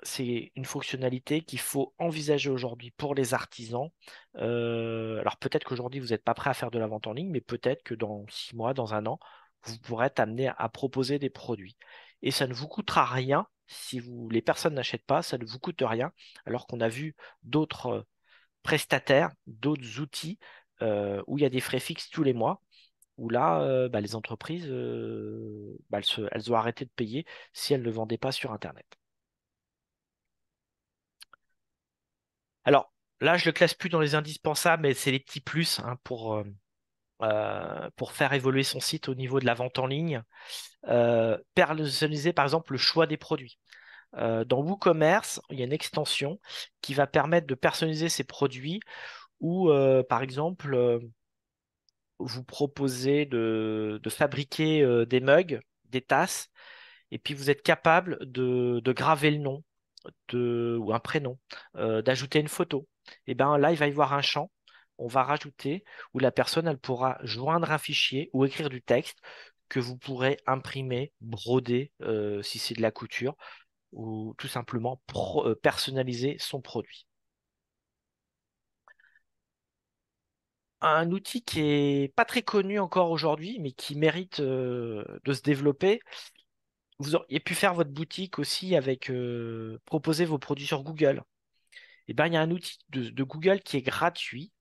c'est une fonctionnalité qu'il faut envisager aujourd'hui pour les artisans. Alors peut-être qu'aujourd'hui vous n'êtes pas prêt à faire de la vente en ligne, mais peut-être que dans 6 mois, dans un an, vous pourrez être amené à proposer des produits. Et ça ne vous coûtera rien. Si les personnes n'achètent pas, ça ne vous coûte rien. Alors qu'on a vu d'autres prestataires, d'autres outils où il y a des frais fixes tous les mois, où là, bah, les entreprises, bah, elles ont arrêté de payer si elles ne vendaient pas sur Internet. Alors là, je le classe plus dans les indispensables, mais c'est les petits plus hein, pour faire évoluer son site au niveau de la vente en ligne. Personnaliser par exemple le choix des produits. Dans WooCommerce, il y a une extension qui va permettre de personnaliser ces produits ou par exemple vous proposez de fabriquer des mugs, des tasses, et puis vous êtes capable de graver le nom ou un prénom, d'ajouter une photo. Et bien là, il va y avoir un champ, on va rajouter, où la personne, elle pourra joindre un fichier ou écrire du texte que vous pourrez imprimer, broder, si c'est de la couture, ou tout simplement personnaliser son produit. un outil qui est pas très connu encore aujourd'hui, mais qui mérite de se développer. Vous auriez pu faire votre boutique aussi avec proposer vos produits sur Google. Et ben, il y a un outil de Google qui est gratuit.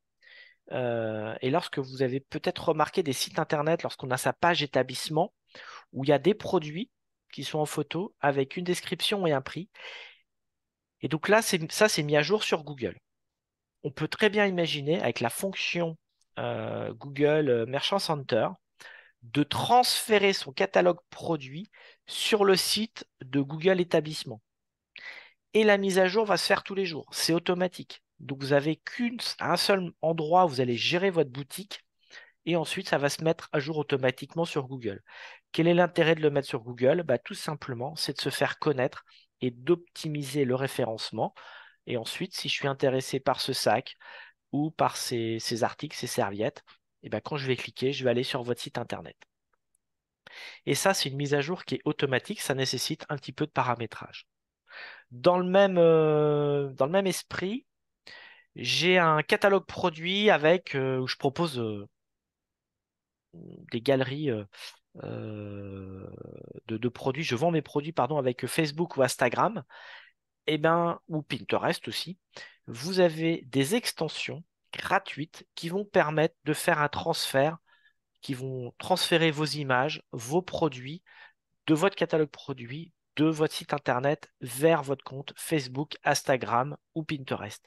Et lorsque vous avez peut-être remarqué des sites internet, lorsqu'on a sa page établissement, où il y a des produits qui sont en photo avec une description et un prix. Et donc là, ça, c'est mis à jour sur Google. On peut très bien imaginer, avec la fonction Google Merchant Center, de transférer son catalogue produit sur le site de Google établissement. Et la mise à jour va se faire tous les jours. C'est automatique. Donc vous avez qu'un seul endroit où vous allez gérer votre boutique et ensuite ça va se mettre à jour automatiquement sur Google. Quel est l'intérêt de le mettre sur Google? Bah, tout simplement, c'est de se faire connaître et d'optimiser le référencement. Et ensuite, si je suis intéressé par ce sac ou par ces articles, ces serviettes, et ben, quand je vais cliquer, je vais aller sur votre site internet. Et ça, c'est une mise à jour qui est automatique, ça nécessite un petit peu de paramétrage. Dans le même esprit, j'ai un catalogue produit avec où je propose des galeries euh, de produits. Je vends mes produits pardon, avec Facebook ou Instagram, et ben, ou Pinterest aussi. Vous avez des extensions gratuites qui vont permettre de faire un transfert, qui vont transférer vos images, vos produits de votre catalogue produit, de votre site internet vers votre compte Facebook, Instagram ou Pinterest.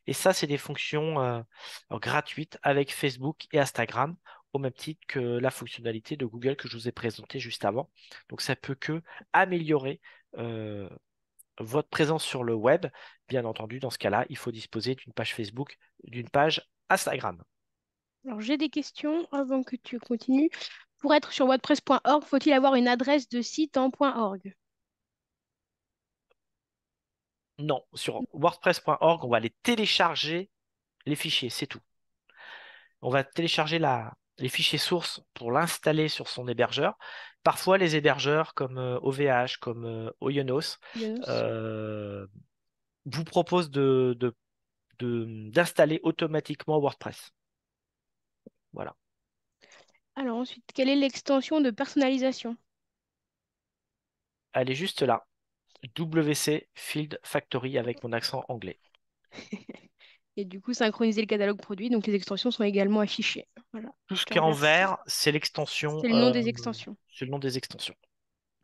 Et ça, c'est des fonctions gratuites avec Facebook et Instagram, au même titre que la fonctionnalité de Google que je vous ai présentée juste avant. Donc, ça peut que améliorer euh, votre présence sur le web. Bien entendu, dans ce cas-là, il faut disposer d'une page Facebook, d'une page Instagram. Alors, j'ai des questions avant que tu continues. Pour être sur wordpress.org, faut-il avoir une adresse de site en .org? Non, sur WordPress.org, on va aller télécharger les fichiers, c'est tout. On va télécharger les fichiers sources pour l'installer sur son hébergeur. Parfois, les hébergeurs comme OVH, comme Oionos, Yonos. euh, vous proposent d'installer automatiquement WordPress. Voilà. Alors ensuite, quelle est l'extension de personnalisation? Elle est juste là. WC Field Factory avec mon accent anglais. Et du coup, synchroniser le catalogue produit, donc les extensions sont également affichées. Voilà, Tout je ce te qui est en remercie. vert, c'est l'extension, C'est le nom des extensions. c'est le nom des extensions.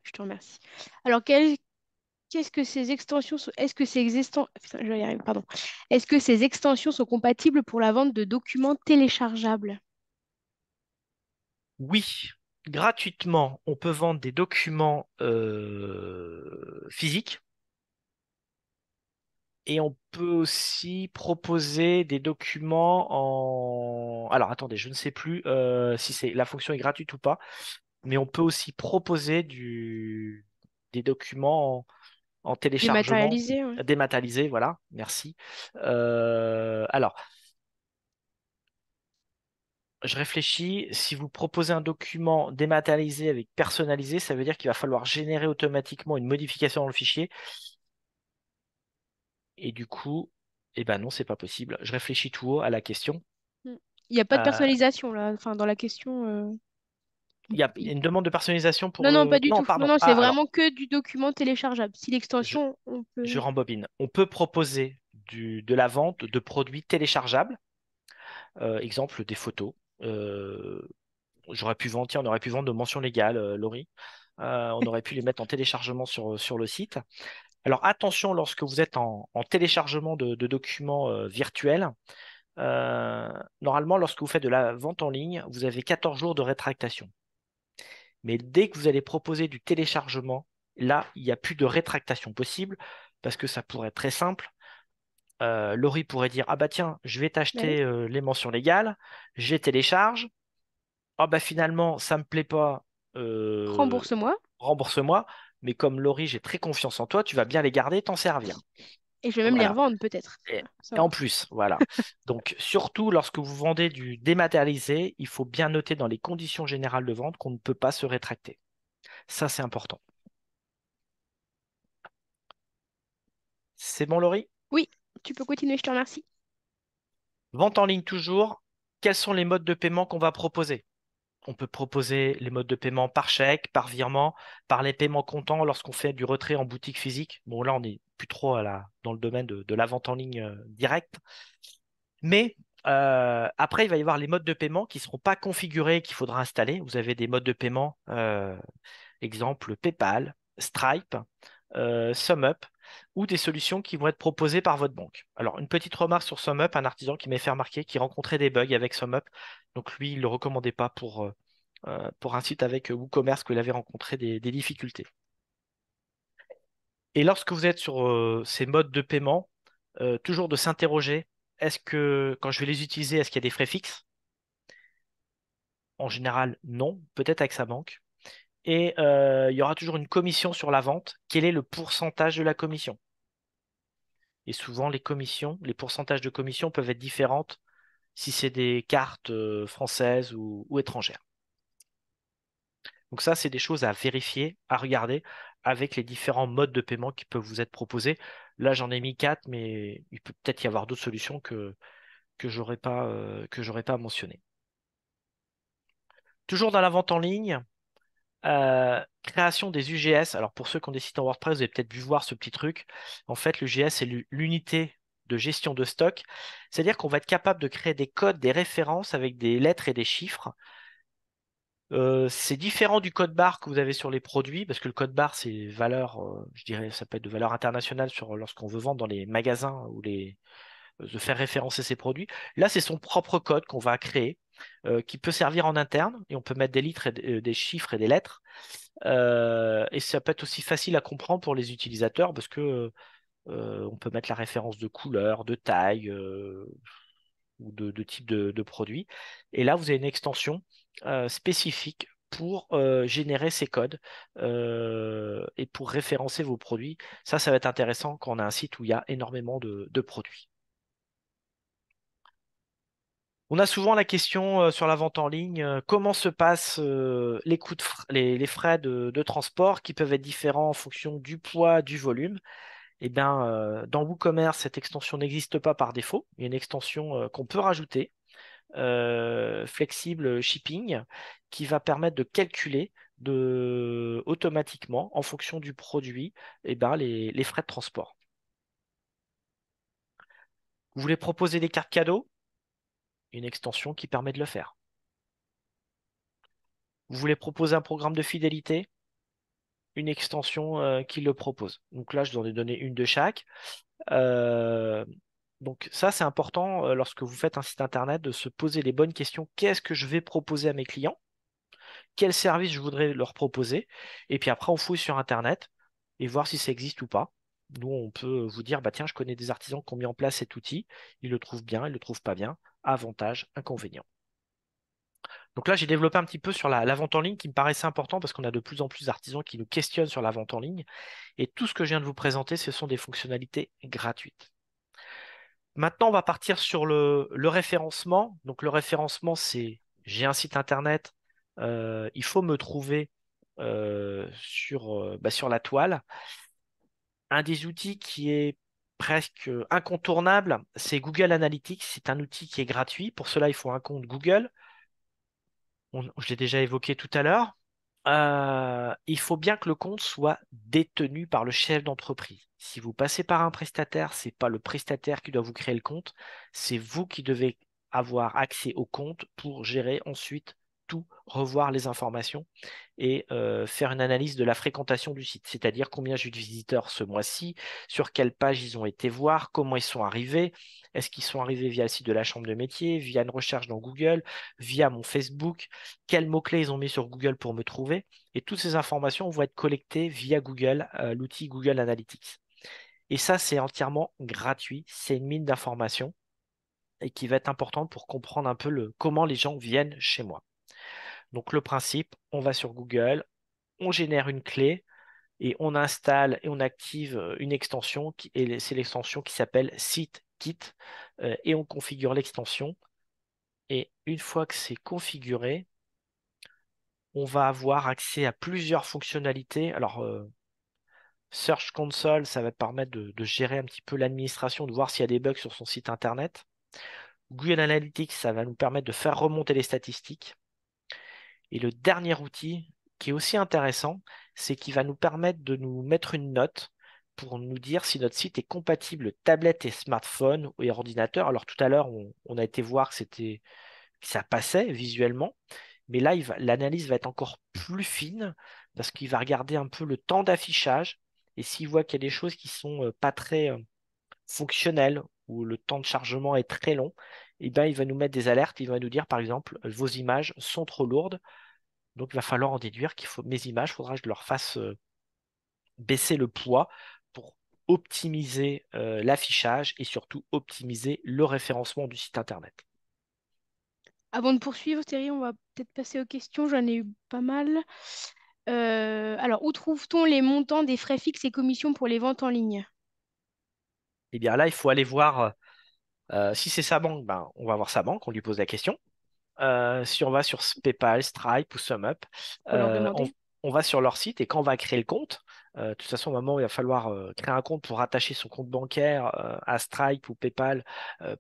Je te remercie. Alors, qu'est-ce que ces extensions sont... Est-ce que ces Putain, je vais y arriver, pardon. Est-ce que ces extensions sont compatibles pour la vente de documents téléchargeables? Oui, gratuitement, on peut vendre des documents physiques. Et on peut aussi proposer des documents en... Alors attendez, je ne sais plus si la fonction est gratuite ou pas, mais on peut aussi proposer des documents en téléchargement Dématérialisé, ouais. dématérialisé, voilà, merci. Alors, je réfléchis, si vous proposez un document dématérialisé avec personnalisé, ça veut dire qu'il va falloir générer automatiquement une modification dans le fichier. Et du coup, eh ben non, c'est pas possible. Je réfléchis tout haut à la question. Mm. Il n'y a pas de Euh, personnalisation là, enfin dans la question. il y a une demande de personnalisation pour Non, non, pas le... du Non, tout. Non, pardon. non, Ah, c'est alors, vraiment que du document téléchargeable. Si je, l'extension, on je peut. rembobine. On peut proposer de la vente de produits téléchargeables. Exemple, des photos. Euh, j'aurais pu vendre, tiens, on aurait pu vendre de mentions légales, Laurie. On aurait pu les mettre en téléchargement sur le site. Alors attention lorsque vous êtes en téléchargement de documents virtuels. Normalement, lorsque vous faites de la vente en ligne, vous avez 14 jours de rétractation. Mais dès que vous allez proposer du téléchargement, là, il n'y a plus de rétractation possible parce que ça pourrait être très simple. Laurie pourrait dire, ah bah tiens, je vais Ouais. t'acheter les mentions légales, je les télécharge. Ah bah finalement, ça me plaît pas, euh, Rembourse-moi rembourse-moi. Mais comme Laurie, j'ai très confiance en toi, tu vas bien les garder et t'en servir. et je vais même les Voilà. revendre peut-être. Et, Ça et va. en plus, voilà. Donc, surtout lorsque vous vendez du dématérialisé, il faut bien noter dans les conditions générales de vente qu'on ne peut pas se rétracter. Ça, c'est important. C'est bon, Laurie? Oui, tu peux continuer, je te remercie. Vente en ligne toujours. quels sont les modes de paiement qu'on va proposer? On peut proposer les modes de paiement par chèque, par virement, par les paiements comptants lorsqu'on fait du retrait en boutique physique. Bon, là, on n'est plus trop dans le domaine de la vente en ligne directe. Mais après, il va y avoir les modes de paiement qui ne seront pas configurés, qu'il faudra installer. Vous avez des modes de paiement, exemple PayPal, Stripe, SumUp, ou des solutions qui vont être proposées par votre banque. Alors, une petite remarque sur SumUp, un artisan qui m'a fait remarquer qu'il rencontrait des bugs avec SumUp. Donc, lui, il ne le recommandait pas pour un site avec WooCommerce qu'il avait rencontré des difficultés. Et lorsque vous êtes sur ces modes de paiement, toujours de s'interroger, est-ce que quand je vais les utiliser, est-ce qu'il y a des frais fixes? En général, non, peut-être avec sa banque. Et il y aura toujours une commission sur la vente. Quel est le pourcentage de la commission? Et souvent, les pourcentages de commission peuvent être différentes si c'est des cartes françaises ou étrangères. Donc ça, c'est des choses à vérifier, à regarder avec les différents modes de paiement qui peuvent vous être proposés. Là, j'en ai mis quatre, mais il peut peut-être y avoir d'autres solutions que j'aurais pas mentionnées. Toujours dans la vente en ligne, création des UGS. Alors pour ceux qui ont des sites en WordPress, vous avez peut-être pu voir ce petit truc. En fait, l'UGS, c'est l'unité de gestion de stock. C'est-à-dire qu'on va être capable de créer des codes, des références avec des lettres et des chiffres. C'est différent du code barre que vous avez sur les produits, parce que le code barre, c'est valeur, je dirais, ça peut être de valeur internationale lorsqu'on veut vendre dans les magasins ou de faire référencer ses produits. Là, c'est son propre code qu'on va créer, qui peut servir en interne, et on peut mettre des litres et des chiffres et des lettres. Et ça peut être aussi facile à comprendre pour les utilisateurs, parce que on peut mettre la référence de couleur, de taille, ou de type de produit. Et là, vous avez une extension spécifique pour générer ces codes et pour référencer vos produits. Ça va être intéressant quand on a un site où il y a énormément de produits. On a souvent la question sur la vente en ligne, comment se passent les coûts les frais de transport qui peuvent être différents en fonction du poids, du volume. Eh bien, dans WooCommerce, cette extension n'existe pas par défaut. Il y a une extension qu'on peut rajouter, flexible shipping, qui va permettre de calculer automatiquement, en fonction du produit, eh ben, les frais de transport. Vous voulez proposer des cartes cadeaux? Une extension qui permet de le faire. Vous voulez proposer un programme de fidélité? Une extension qui le propose. Donc là, je vous en ai donné une de chaque. Euh, donc ça, c'est important lorsque vous faites un site internet de se poser les bonnes questions. Qu'est-ce que je vais proposer à mes clients? Quel service je voudrais leur proposer? Et puis après, on fouille sur internet et voir si ça existe ou pas. Nous, on peut vous dire, bah tiens, je connais des artisans qui ont mis en place cet outil. Ils le trouvent bien, ils le trouvent pas bien. Avantages, inconvénients. Donc là, j'ai développé un petit peu sur la vente en ligne qui me paraissait important parce qu'on a de plus en plus d'artisans qui nous questionnent sur la vente en ligne. Et tout ce que je viens de vous présenter, ce sont des fonctionnalités gratuites. Maintenant, on va partir sur le référencement. Donc le référencement, c'est j'ai un site internet, il faut me trouver sur la toile. Un des outils qui est presque incontournable, c'est Google Analytics. C'est un outil qui est gratuit. Pour cela, il faut un compte Google. Je l'ai déjà évoqué tout à l'heure. Il faut bien que le compte soit détenu par le chef d'entreprise. Si vous passez par un prestataire, c'est pas le prestataire qui doit vous créer le compte, c'est vous qui devez avoir accès au compte pour gérer ensuite tout, revoir les informations et faire une analyse de la fréquentation du site, c'est-à-dire combien j'ai eu de visiteurs ce mois-ci, sur quelle page ils ont été voir, comment ils sont arrivés, est-ce qu'ils sont arrivés via le site de la chambre de métier, via une recherche dans Google, via mon Facebook, quels mots-clés ils ont mis sur Google pour me trouver. Et toutes ces informations vont être collectées via Google, l'outil Google Analytics. Et ça, c'est entièrement gratuit. C'est une mine d'informations et qui va être importante pour comprendre un peu comment les gens viennent chez moi. Donc le principe, on va sur Google, on génère une clé et on installe et on active une extension et c'est l'extension qui s'appelle SiteKit et on configure l'extension. Et une fois que c'est configuré, on va avoir accès à plusieurs fonctionnalités. Alors, Search Console, ça va permettre de gérer un petit peu l'administration, de voir s'il y a des bugs sur son site internet. Google Analytics, ça va nous permettre de faire remonter les statistiques. Et le dernier outil qui est aussi intéressant, c'est qu'il va nous permettre de nous mettre une note pour nous dire si notre site est compatible tablette et smartphone et ordinateur. Alors tout à l'heure, on a été voir que ça passait visuellement, mais là, l'analyse va être encore plus fine parce qu'il va regarder un peu le temps d'affichage et s'il voit qu'il y a des choses qui sont pas très fonctionnelles ou le temps de chargement est très long, eh ben, il va nous mettre des alertes. Il va nous dire, par exemple, vos images sont trop lourdes. Donc, il va falloir en déduire qu'il faut mes images, il faudra que je leur fasse baisser le poids pour optimiser l'affichage et surtout optimiser le référencement du site internet. Avant de poursuivre, Thierry, on va peut-être passer aux questions. J'en ai eu pas mal. Alors, où trouve-t-on les montants des frais fixes et commissions pour les ventes en ligne? Et bien là, il faut aller voir si c'est sa banque, ben, on va voir sa banque, on lui pose la question. Si on va sur PayPal, Stripe ou SumUp, Faut leur euh, on, demander. on va sur leur site et quand on va créer le compte, de toute façon, au moment où il va falloir créer un compte pour rattacher son compte bancaire à Stripe ou PayPal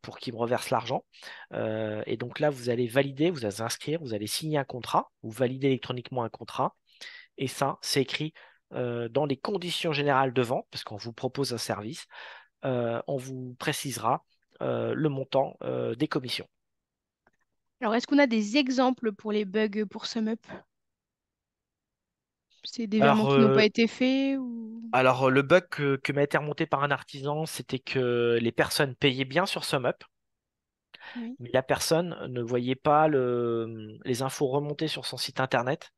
pour qu'il me reverse l'argent. Et donc là, vous allez valider, vous allez inscrire, vous allez signer un contrat ou valider électroniquement un contrat. Et ça, c'est écrit dans les conditions générales de vente, parce qu'on vous propose un service, on vous précisera le montant des commissions. Alors, est-ce qu'on a des exemples pour les bugs pour SumUp? C'est des virements Alors, qui n'ont pas été faits ou... le bug que m'a été remonté par un artisan, c'était que les personnes payaient bien sur SumUp, Oui, mais la personne ne voyait pas les infos remonter sur son site internet.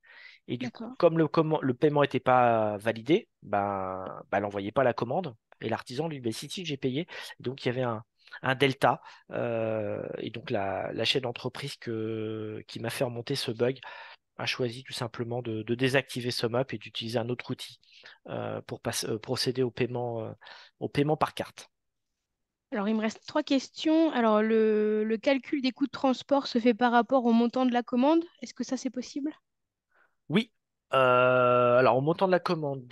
Et du coup, d'accord. comme le paiement n'était pas validé, bah, elle n'envoyait pas la commande. Et l'artisan, lui, ben, si, j'ai payé. Donc, il y avait un delta. Et donc, la chef d'entreprise qui m'a fait remonter ce bug a choisi tout simplement de désactiver SumUp et d'utiliser un autre outil pour procéder au paiement par carte. Alors, il me reste trois questions. Alors, le calcul des coûts de transport se fait par rapport au montant de la commande. Est-ce que ça, c'est possible? Oui. Alors, au montant de la commande,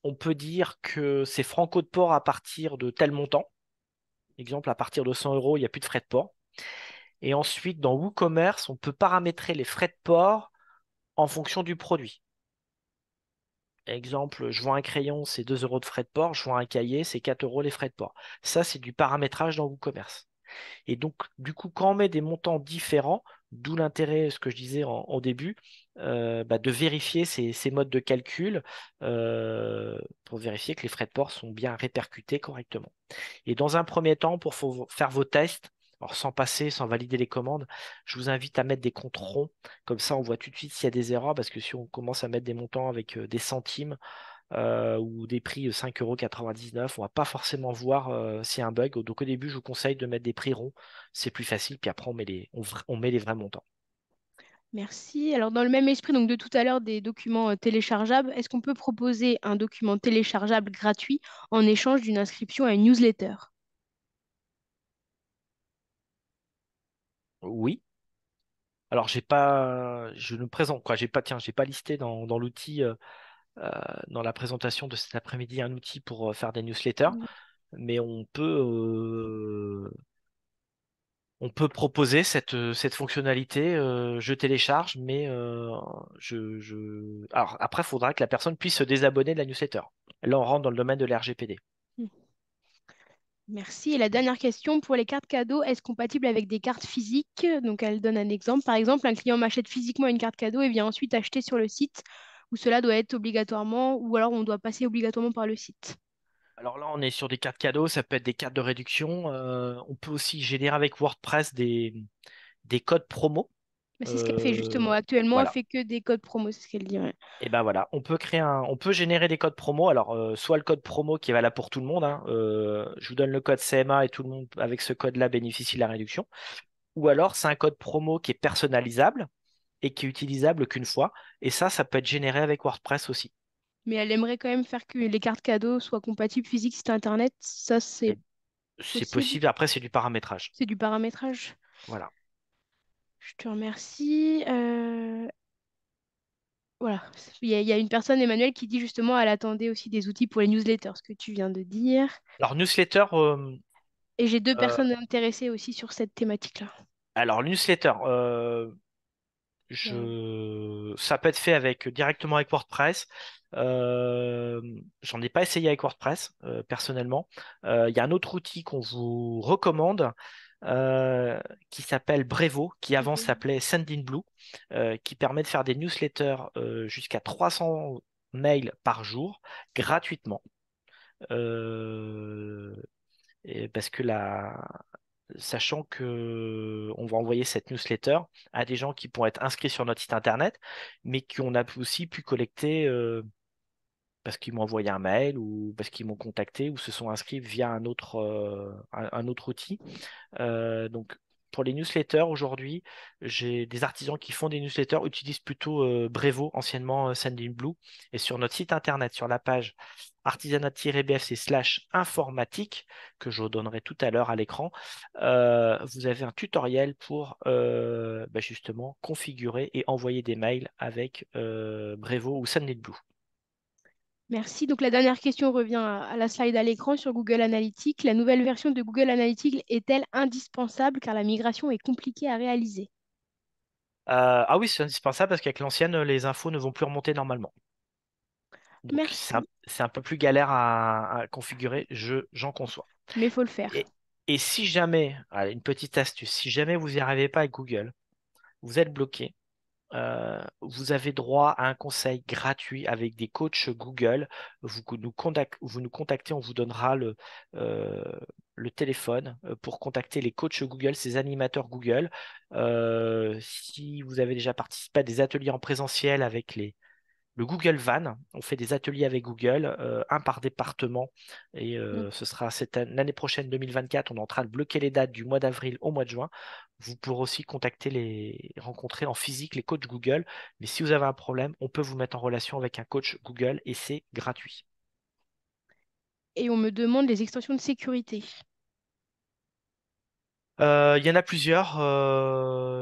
on peut dire que c'est franco de port à partir de tel montant. Exemple, à partir de 100 euros, il n'y a plus de frais de port. Et ensuite, dans WooCommerce, on peut paramétrer les frais de port en fonction du produit. Exemple, je vends un crayon, c'est 2 euros de frais de port. Je vends un cahier, c'est 4 euros les frais de port. Ça, c'est du paramétrage dans WooCommerce. Et donc, du coup, quand on met des montants différents, d'où l'intérêt, ce que je disais au début, bah, de vérifier ces modes de calcul pour vérifier que les frais de port sont bien répercutés correctement. Et dans un premier temps, pour faire vos tests, alors sans passer, sans valider les commandes, je vous invite à mettre des comptes ronds. Comme ça, on voit tout de suite s'il y a des erreurs, parce que si on commence à mettre des montants avec des centimes ou des prix 5,99 €, on va pas forcément voir s'il y a un bug. Donc au début, je vous conseille de mettre des prix ronds. C'est plus facile, puis après, on met les vrais montants. Merci. Alors, dans le même esprit, donc de tout à l'heure, des documents téléchargeables, est-ce qu'on peut proposer un document téléchargeable gratuit en échange d'une inscription à une newsletter? Oui. Alors, je ne présente quoi, j'ai pas listé dans l'outil, euh, dans la présentation de cet après-midi, un outil pour faire des newsletters. Mais on peut proposer cette fonctionnalité. Je télécharge, mais alors après, il faudra que la personne puisse se désabonner de la newsletter. Là, on rentre dans le domaine de l'RGPD. Hmm. Merci. Et la dernière question, pour les cartes cadeaux, est-ce compatible avec des cartes physiques? Donc, elle donne un exemple. Par exemple, un client m'achète physiquement une carte cadeau et vient ensuite acheter sur le site où cela doit être obligatoirement, ou alors on doit passer obligatoirement par le site. Alors là, on est sur des cartes cadeaux, ça peut être des cartes de réduction. On peut aussi générer avec WordPress des codes promo. Mais c'est ce qu'elle fait justement. Euh, Actuellement, elle voilà. fait que des codes promo, c'est ce qu'elle dit. Ouais. Et ben voilà, on peut générer des codes promo. Alors, soit le code promo qui est valable pour tout le monde, hein, je vous donne le code CMA et tout le monde avec ce code-là bénéficie de la réduction. Ou alors, c'est un code promo qui est personnalisable et qui est utilisable qu'une fois. Et ça peut être généré avec WordPress aussi. Mais elle aimerait quand même faire que les cartes cadeaux soient compatibles physique site internet. Ça, c'est Et c'est possible. possible. Après, c'est du paramétrage. C'est du paramétrage. Voilà. Je te remercie. Voilà. Il y a une personne, Emmanuel, qui dit justement elle attendait aussi des outils pour les newsletters, ce que tu viens de dire. Alors, newsletter, Et j'ai deux Euh, personnes intéressées aussi sur cette thématique-là. alors, le newsletter, Il y a- ça peut être fait directement avec WordPress. J'en ai pas essayé avec WordPress, personnellement. Il y a un autre outil qu'on vous recommande, euh, qui s'appelle Brevo, qui avant s'appelait Sendinblue, qui permet de faire des newsletters jusqu'à 300 mails par jour gratuitement. Euh, parce que sachant que on va envoyer cette newsletter à des gens qui pourront être inscrits sur notre site internet, mais qu'on a aussi pu collecter parce qu'ils m'ont envoyé un mail ou parce qu'ils m'ont contacté ou se sont inscrits via un autre outil. Donc, pour les newsletters, aujourd'hui, j'ai des artisans qui font des newsletters, utilisent plutôt Brevo, anciennement Sendinblue. Et sur notre site internet, sur la page artisanat-bfc/informatique, que je vous donnerai tout à l'heure à l'écran, vous avez un tutoriel pour justement configurer et envoyer des mails avec Brevo ou Sendinblue. Merci. Donc la dernière question revient à la slide à l'écran sur Google Analytics. La nouvelle version de Google Analytics est-elle indispensable car la migration est compliquée à réaliser? Ah oui, c'est indispensable parce qu'avec l'ancienne, les infos ne vont plus remonter normalement. Donc Merci, c'est un peu plus galère à configurer, j'en conçois. mais il faut le faire. Et, et si jamais, allez, une petite astuce, si jamais vous n'y arrivez pas avec Google, vous êtes bloqué, vous avez droit à un conseil gratuit avec des coachs Google. Vous nous contactez, on vous donnera euh, le téléphone pour contacter les coachs Google, ces animateurs Google. Si vous avez déjà participé à des ateliers en présentiel avec le Google Van. On fait des ateliers avec Google, un par département. Et Mm. ce sera l'année prochaine, 2024. On est en train de bloquer les dates du mois d'avril au mois de juin. Vous pourrez aussi rencontrer en physique les coachs Google. Mais si vous avez un problème, on peut vous mettre en relation avec un coach Google et c'est gratuit. Et on me demande les extensions de sécurité. Il y en a plusieurs.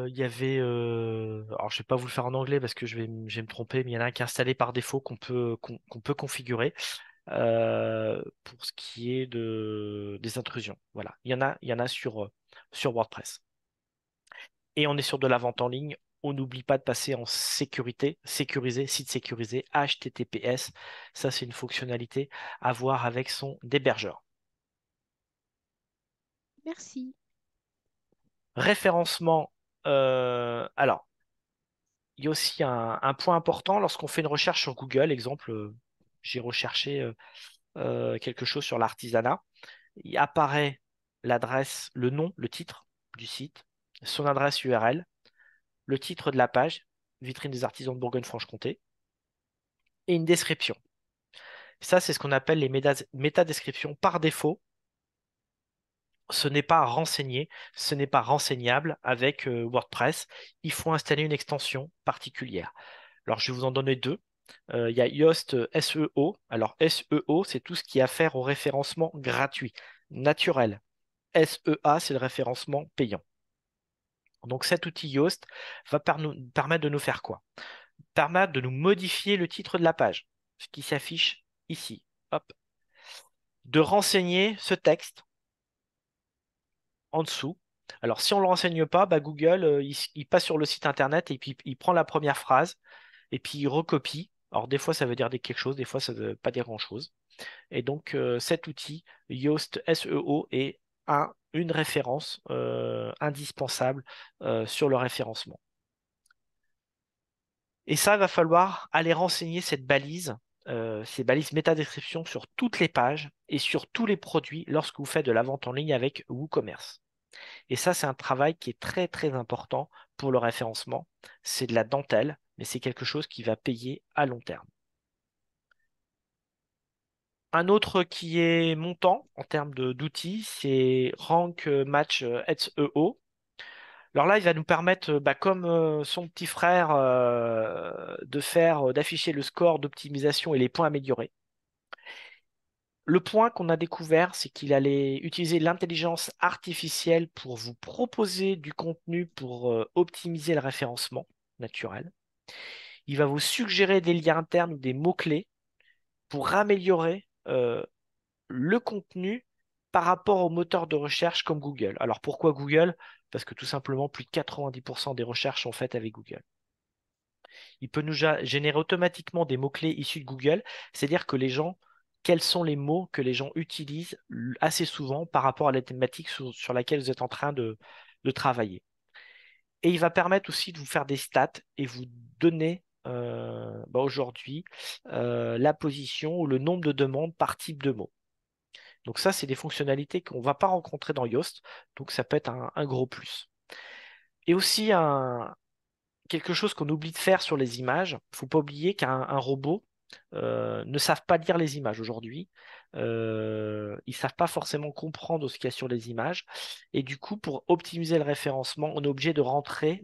Il y avait, alors je vais pas vous le faire en anglais parce que je vais me tromper, mais il y en a un qui est installé par défaut qu'on peut configurer. Pour ce qui est des intrusions. Voilà, il y en a sur WordPress. Et on est sur de la vente en ligne. On n'oublie pas de passer en sécurité, sécurisé, site sécurisé, HTTPS. Ça, c'est une fonctionnalité à voir avec son hébergeur. Merci. Référencement. Alors, il y a aussi un point important lorsqu'on fait une recherche sur Google. Exemple, j'ai recherché quelque chose sur l'artisanat. Il apparaît l'adresse, le nom, le titre du site, son adresse URL, le titre de la page, vitrine des artisans de Bourgogne-Franche-Comté, et une description. Ça, c'est ce qu'on appelle les métadescriptions. Par défaut, ce n'est pas renseigné, ce n'est pas renseignable avec WordPress. Il faut installer une extension particulière. Alors, je vais vous en donner deux. Il y a Yoast SEO. Alors, SEO, c'est tout ce qui a à faire au référencement gratuit, naturel. SEA, c'est le référencement payant. Donc cet outil Yoast va nous permettre de nous faire quoi? Permettre de nous modifier le titre de la page, ce qui s'affiche ici. Hop. De renseigner ce texte en dessous. Alors si on ne le renseigne pas, bah, Google, il passe sur le site internet et puis il prend la première phrase et puis il recopie. Alors des fois ça veut dire quelque chose, des fois ça ne veut pas dire grand-chose. Et donc cet outil Yoast SEO est une référence indispensable sur le référencement. Et ça, il va falloir aller renseigner ces balises métadescription sur toutes les pages et sur tous les produits lorsque vous faites de la vente en ligne avec WooCommerce. Et ça, c'est un travail qui est très très important pour le référencement. C'est de la dentelle, mais c'est quelque chose qui va payer à long terme. Un autre qui est montant en termes d'outils, c'est Rank Match SEO. Alors là, il va nous permettre, comme son petit frère, d'afficher le score d'optimisation et les points améliorés. Le point qu'on a découvert, c'est qu'il allait utiliser l'intelligence artificielle pour vous proposer du contenu pour optimiser le référencement naturel. Il va vous suggérer des liens internes ou des mots-clés pour améliorer le contenu par rapport aux moteurs de recherche comme Google. Alors pourquoi Google? Parce que tout simplement, plus de 90% des recherches sont faites avec Google. Il peut nous générer automatiquement des mots-clés issus de Google, c'est-à-dire que les gens, quels sont les mots que les gens utilisent assez souvent par rapport à la thématique sur laquelle vous êtes en train de travailler. Et il va permettre aussi de vous faire des stats et vous donner aujourd'hui la position ou le nombre de demandes par type de mot. Donc ça, c'est des fonctionnalités qu'on ne va pas rencontrer dans Yoast, donc ça peut être un gros plus. Et aussi quelque chose qu'on oublie de faire sur les images, il ne faut pas oublier qu'un robot ne savent pas lire les images aujourd'hui. Ils savent pas forcément comprendre ce qu'il y a sur les images. Et du coup, pour optimiser le référencement, on est obligé de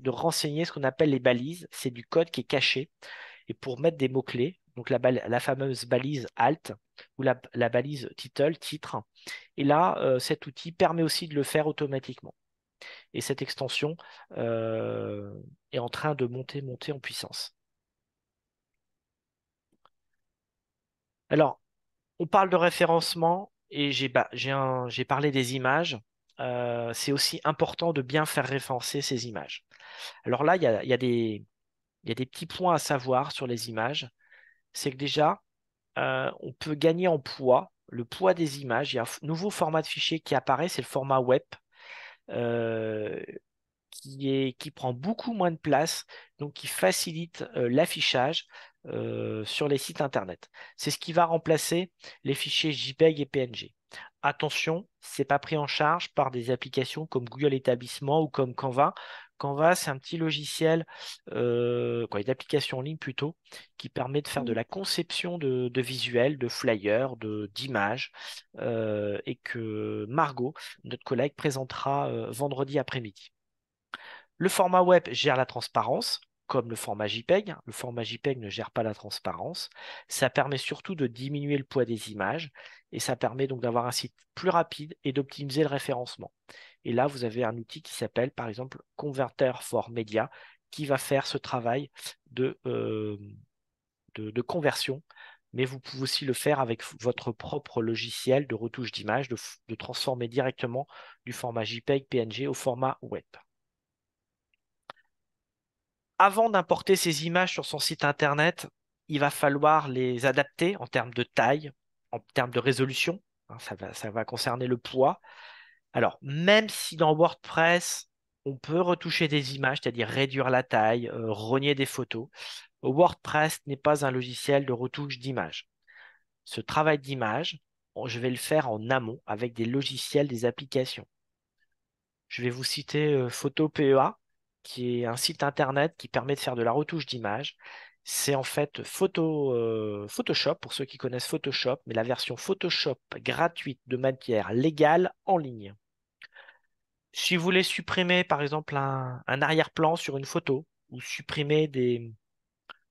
renseigner ce qu'on appelle les balises. C'est du code qui est caché. Et pour mettre des mots-clés, donc la fameuse balise alt ou la balise titre. Et là, cet outil permet aussi de le faire automatiquement. Et cette extension est en train de monter en puissance. Alors, on parle de référencement et j'ai parlé des images. C'est aussi important de bien faire référencer ces images. Alors là, il y a des petits points à savoir sur les images. C'est que déjà, on peut gagner en poids, le poids des images. Il y a un nouveau format de fichier qui apparaît, c'est le format web. Euh, qui prend beaucoup moins de place, donc qui facilite l'affichage sur les sites internet. C'est ce qui va remplacer les fichiers JPEG et PNG. Attention, c'est pas pris en charge par des applications comme Google Établissement ou comme Canva. Canva, c'est un petit logiciel, une application en ligne plutôt, qui permet de faire de Oui. la conception de visuels, de flyers, d'images, et que Margot, notre collègue, présentera vendredi après-midi. Le format web gère la transparence, comme le format JPEG. Le format JPEG ne gère pas la transparence. Ça permet surtout de diminuer le poids des images et ça permet donc d'avoir un site plus rapide et d'optimiser le référencement. Et là, vous avez un outil qui s'appelle par exemple Converter for Media qui va faire ce travail de, euh, de conversion. Mais vous pouvez aussi le faire avec votre propre logiciel de retouche d'image, de transformer directement du format JPEG, PNG au format web. Avant d'importer ces images sur son site internet, il va falloir les adapter en termes de taille, en termes de résolution. Hein, ça va concerner le poids. Alors, même si dans WordPress, on peut retoucher des images, c'est-à-dire réduire la taille, rogner des photos, WordPress n'est pas un logiciel de retouche d'images. Ce travail d'image, je vais le faire en amont avec des logiciels, des applications. Je vais vous citer PhotoPEA, qui est un site internet qui permet de faire de la retouche d'images. C'est en fait Photoshop, pour ceux qui connaissent Photoshop, mais la version Photoshop gratuite de manière légale en ligne. Si vous voulez supprimer, par exemple, un arrière-plan sur une photo, ou supprimer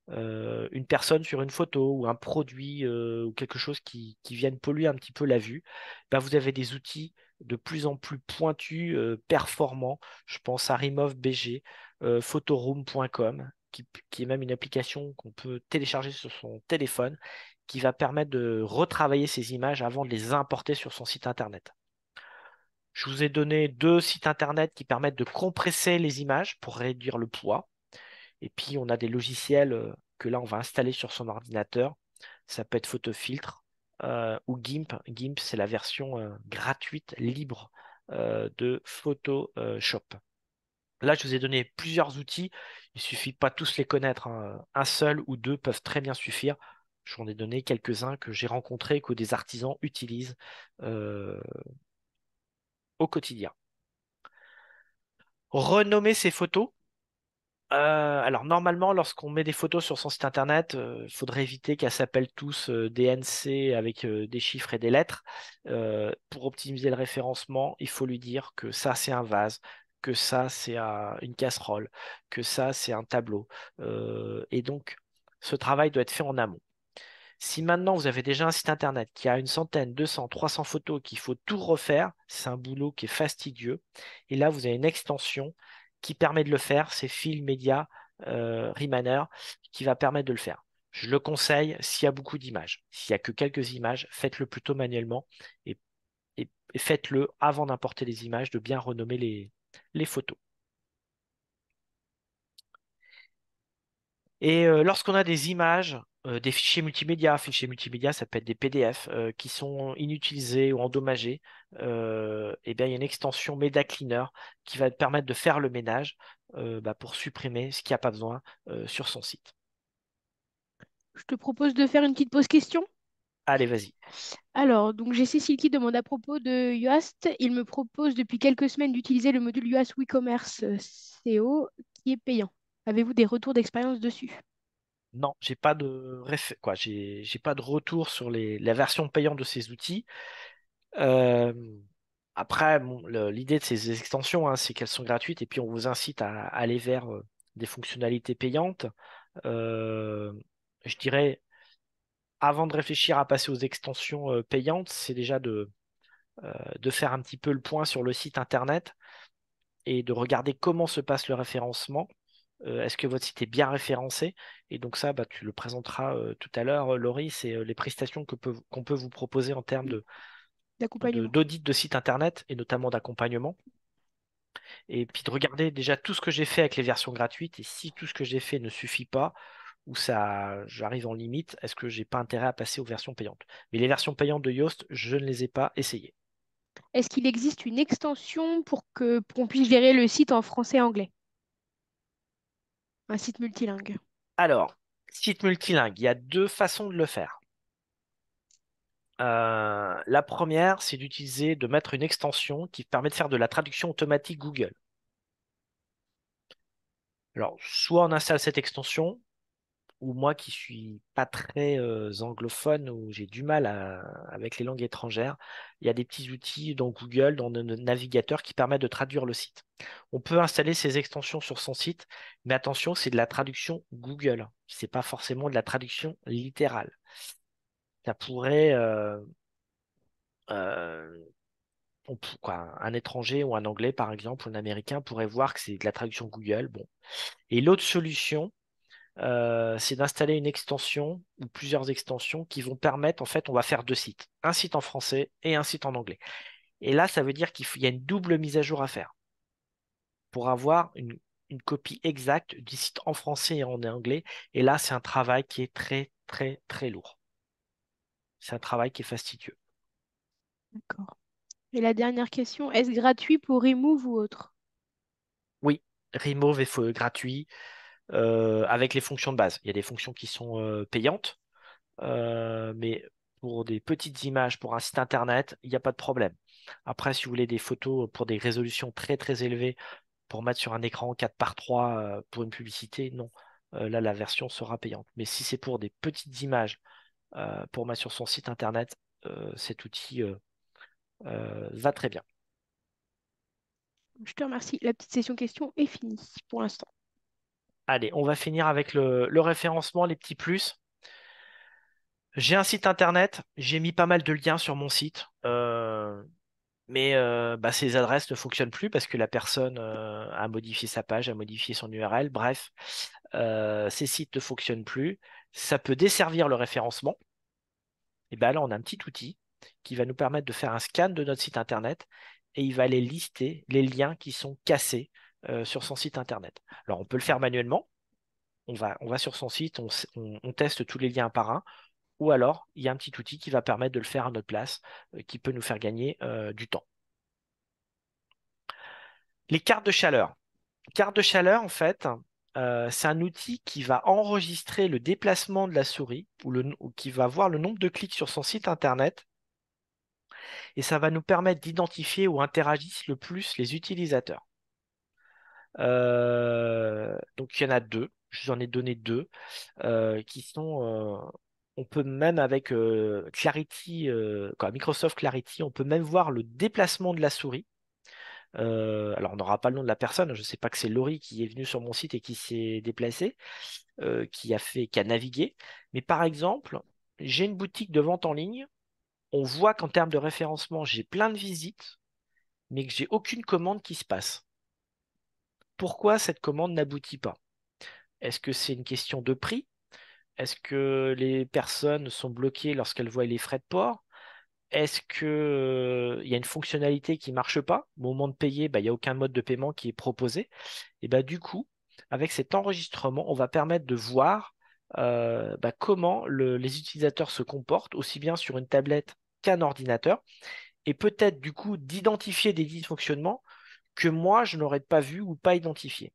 une personne sur une photo, ou un produit, ou quelque chose qui vienne polluer un petit peu la vue, ben vous avez des outils de plus en plus pointus, performants. Je pense à Remove BG, photoroom.com, qui est même une application qu'on peut télécharger sur son téléphone, qui va permettre de retravailler ces images avant de les importer sur son site internet. Je vous ai donné deux sites internet qui permettent de compresser les images pour réduire le poids. Et puis, on a des logiciels que là, on va installer sur son ordinateur. Ça peut être Photofiltre ou GIMP. GIMP, c'est la version gratuite, libre de Photoshop. Là, je vous ai donné plusieurs outils. Il suffit pas tous les connaître, hein. Un seul ou deux peuvent très bien suffire. J'en ai donné quelques-uns que j'ai rencontrés, que des artisans utilisent euh, au quotidien. Renommer ces photos. Alors normalement, lorsqu'on met des photos sur son site internet, il faudrait éviter qu'elles s'appellent tous DNC avec des chiffres et des lettres. Pour optimiser le référencement, il faut lui dire que ça c'est un vase, que ça c'est une casserole, que ça c'est un tableau. Et donc, ce travail doit être fait en amont. Si maintenant vous avez déjà un site internet qui a une centaine, 200, 300 photos, qu'il faut tout refaire, c'est un boulot qui est fastidieux. Et là, vous avez une extension qui permet de le faire, c'est Fill Media Remainer, qui va permettre de le faire. Je le conseille s'il y a beaucoup d'images. S'il y a que quelques images, faites-le plutôt manuellement et, et faites-le avant d'importer les images, de bien renommer les photos. Et lorsqu'on a des images, des fichiers multimédia, ça peut être des PDF qui sont inutilisés ou endommagés, et bien, il y a une extension Media Cleaner qui va permettre de faire le ménage pour supprimer ce qui n'a pas besoin sur son site. Je te propose de faire une petite pause question. Allez, vas-y. Alors, donc j'ai Cécile qui demande à propos de Yoast. Il me propose depuis quelques semaines d'utiliser le module Yoast WooCommerce CO qui est payant. Avez-vous des retours d'expérience dessus? Non, j'ai pas j'ai pas de retour sur la version payante de ces outils. Euh, Après, bon, l'idée de ces extensions, hein, c'est qu'elles sont gratuites et puis on vous incite à aller vers des fonctionnalités payantes. Euh, je dirais, avant de réfléchir à passer aux extensions payantes, c'est déjà de faire un petit peu le point sur le site internet et de regarder comment se passe le référencement. Est-ce que votre site est bien référencé? Et donc ça, tu le présenteras tout à l'heure, Laurie, c'est les prestations qu'on peut vous proposer en termes D'accompagnement. d'audit de site internet et notamment d'accompagnement. Et puis de regarder déjà tout ce que j'ai fait avec les versions gratuites et si tout ce que j'ai fait ne suffit pas ou ça, j'arrive en limite, est-ce que j'ai pas intérêt à passer aux versions payantes? Mais les versions payantes de Yoast, je ne les ai pas essayées. Est-ce qu'il existe une extension pour qu'on puisse gérer le site en français et anglais? Un site multilingue. Alors, site multilingue, il y a deux façons de le faire. La première, c'est de mettre une extension qui permet de faire de la traduction automatique Google. Alors, soit on installe cette extension, ou moi qui suis pas très anglophone, ou j'ai du mal avec les langues étrangères, il y a des petits outils dans Google, dans le navigateur, qui permettent de traduire le site. On peut installer ces extensions sur son site, mais attention, c'est de la traduction Google. C'est pas forcément de la traduction littérale. Ça pourrait, euh, un étranger ou un anglais, par exemple, ou un américain pourrait voir que c'est de la traduction Google. Bon. Et l'autre solution, c'est d'installer une extension ou plusieurs extensions qui vont permettre, en fait, on va faire deux sites, un site en français et un site en anglais. Et là, ça veut dire qu'il y a une double mise à jour à faire pour avoir une copie exacte du site en français et en anglais. Et là, c'est un travail qui est très, très, très lourd. C'est un travail qui est fastidieux. D'accord. Et la dernière question, est-ce gratuit pour Remove ou autre? Oui, Remove est gratuit avec les fonctions de base. Il y a des fonctions qui sont payantes. Mais pour des petites images, pour un site internet, il n'y a pas de problème. Après, si vous voulez des photos pour des résolutions très très élevées, pour mettre sur un écran 4:3 pour une publicité, non. Là, la version sera payante. Mais si c'est pour des petites images pour mettre sur son site internet, cet outil va très bien. Je te remercie. La petite session question est finie pour l'instant. Allez, on va finir avec le référencement, les petits plus. J'ai un site internet, j'ai mis pas mal de liens sur mon site. Mais ces adresses ne fonctionnent plus parce que la personne a modifié sa page, a modifié son URL. Bref, ces sites ne fonctionnent plus. Ça peut desservir le référencement. Et ben là, on a un petit outil qui va nous permettre de faire un scan de notre site internet et il va aller lister les liens qui sont cassés sur son site internet. Alors, on peut le faire manuellement. On va sur son site, on teste tous les liens un par un. Ou alors, il y a un petit outil qui va permettre de le faire à notre place, qui peut nous faire gagner du temps. Les cartes de chaleur. Carte de chaleur, en fait, c'est un outil qui va enregistrer le déplacement de la souris ou qui va voir le nombre de clics sur son site internet et ça va nous permettre d'identifier où interagissent le plus les utilisateurs. Donc il y en a deux, je vous en ai donné deux qui sont. On peut même avec Clarity, Microsoft Clarity, on peut même voir le déplacement de la souris. Alors, on n'aura pas le nom de la personne. Je ne sais pas que c'est Laurie qui est venue sur mon site et qui s'est déplacée, qui a navigué. Mais par exemple, j'ai une boutique de vente en ligne. On voit qu'en termes de référencement, j'ai plein de visites, mais que j'ai aucune commande qui se passe. Pourquoi cette commande n'aboutit pas? Est-ce que c'est une question de prix? Est-ce que les personnes sont bloquées lorsqu'elles voient les frais de port? Est-ce que, il y a une fonctionnalité qui marche pas? Au moment de payer, bah, il n'y a aucun mode de paiement qui est proposé. Et bah, du coup, avec cet enregistrement, on va permettre de voir bah, comment les utilisateurs se comportent, aussi bien sur une tablette qu'un ordinateur, et peut-être du coup d'identifier des dysfonctionnements que moi, je n'aurais pas vu ou pas identifié.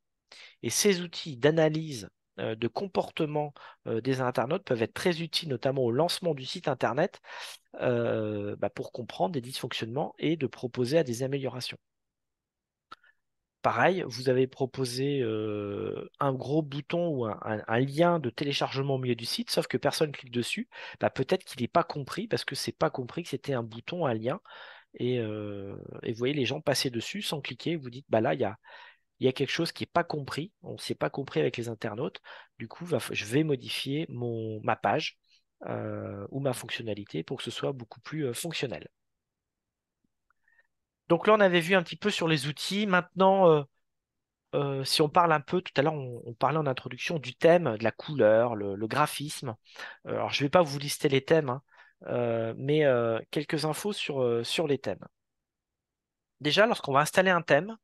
Et ces outils d'analyse de comportement des internautes peuvent être très utiles, notamment au lancement du site Internet, bah, pour comprendre des dysfonctionnements et de proposer à des améliorations. Pareil, vous avez proposé un gros bouton ou un lien de téléchargement au milieu du site, sauf que personne clique dessus. Bah, peut-être qu'il n'est pas compris parce que c'est pas compris que c'était un bouton, un lien. Et vous voyez les gens passer dessus sans cliquer. Vous dites, bah là, il y a quelque chose qui n'est pas compris. On ne s'est pas compris avec les internautes. Du coup, je vais modifier ma page ou ma fonctionnalité pour que ce soit beaucoup plus fonctionnel. Donc là, on avait vu un petit peu sur les outils. Maintenant, si on parle un peu, tout à l'heure, on parlait en introduction du thème, de la couleur, le graphisme. Alors, je ne vais pas vous lister les thèmes, hein, mais quelques infos sur les thèmes. Déjà, lorsqu'on va installer un thème,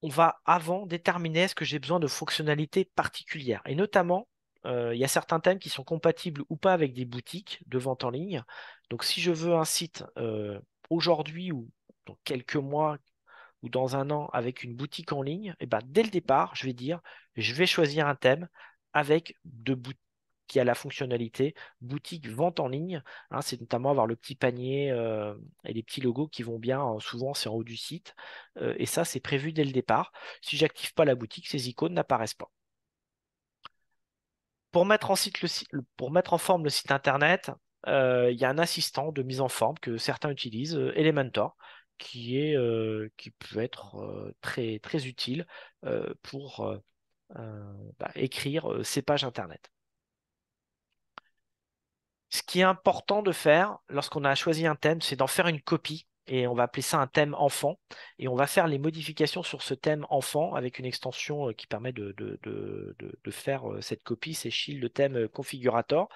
on va avant déterminer est-ce que j'ai besoin de fonctionnalités particulières. Et notamment, il y a certains thèmes qui sont compatibles ou pas avec des boutiques de vente en ligne. Donc, si je veux un site aujourd'hui ou dans quelques mois ou dans un an avec une boutique en ligne, et ben, dès le départ, je vais dire, je vais choisir un thème avec qui a la fonctionnalité boutique vente en ligne. Hein, c'est notamment avoir le petit panier et les petits logos qui vont bien. Souvent, c'est en haut du site. Et ça, c'est prévu dès le départ. Si j'active pas la boutique, ces icônes n'apparaissent pas. Pour mettre en forme le site internet, il y a un assistant de mise en forme que certains utilisent, Elementor, qui peut être très, très utile pour bah, écrire ces pages internet. Ce qui est important de faire lorsqu'on a choisi un thème, c'est d'en faire une copie. Et on va appeler ça un thème enfant. Et on va faire les modifications sur ce thème enfant avec une extension qui permet de faire cette copie. C'est Shield Theme Configurator.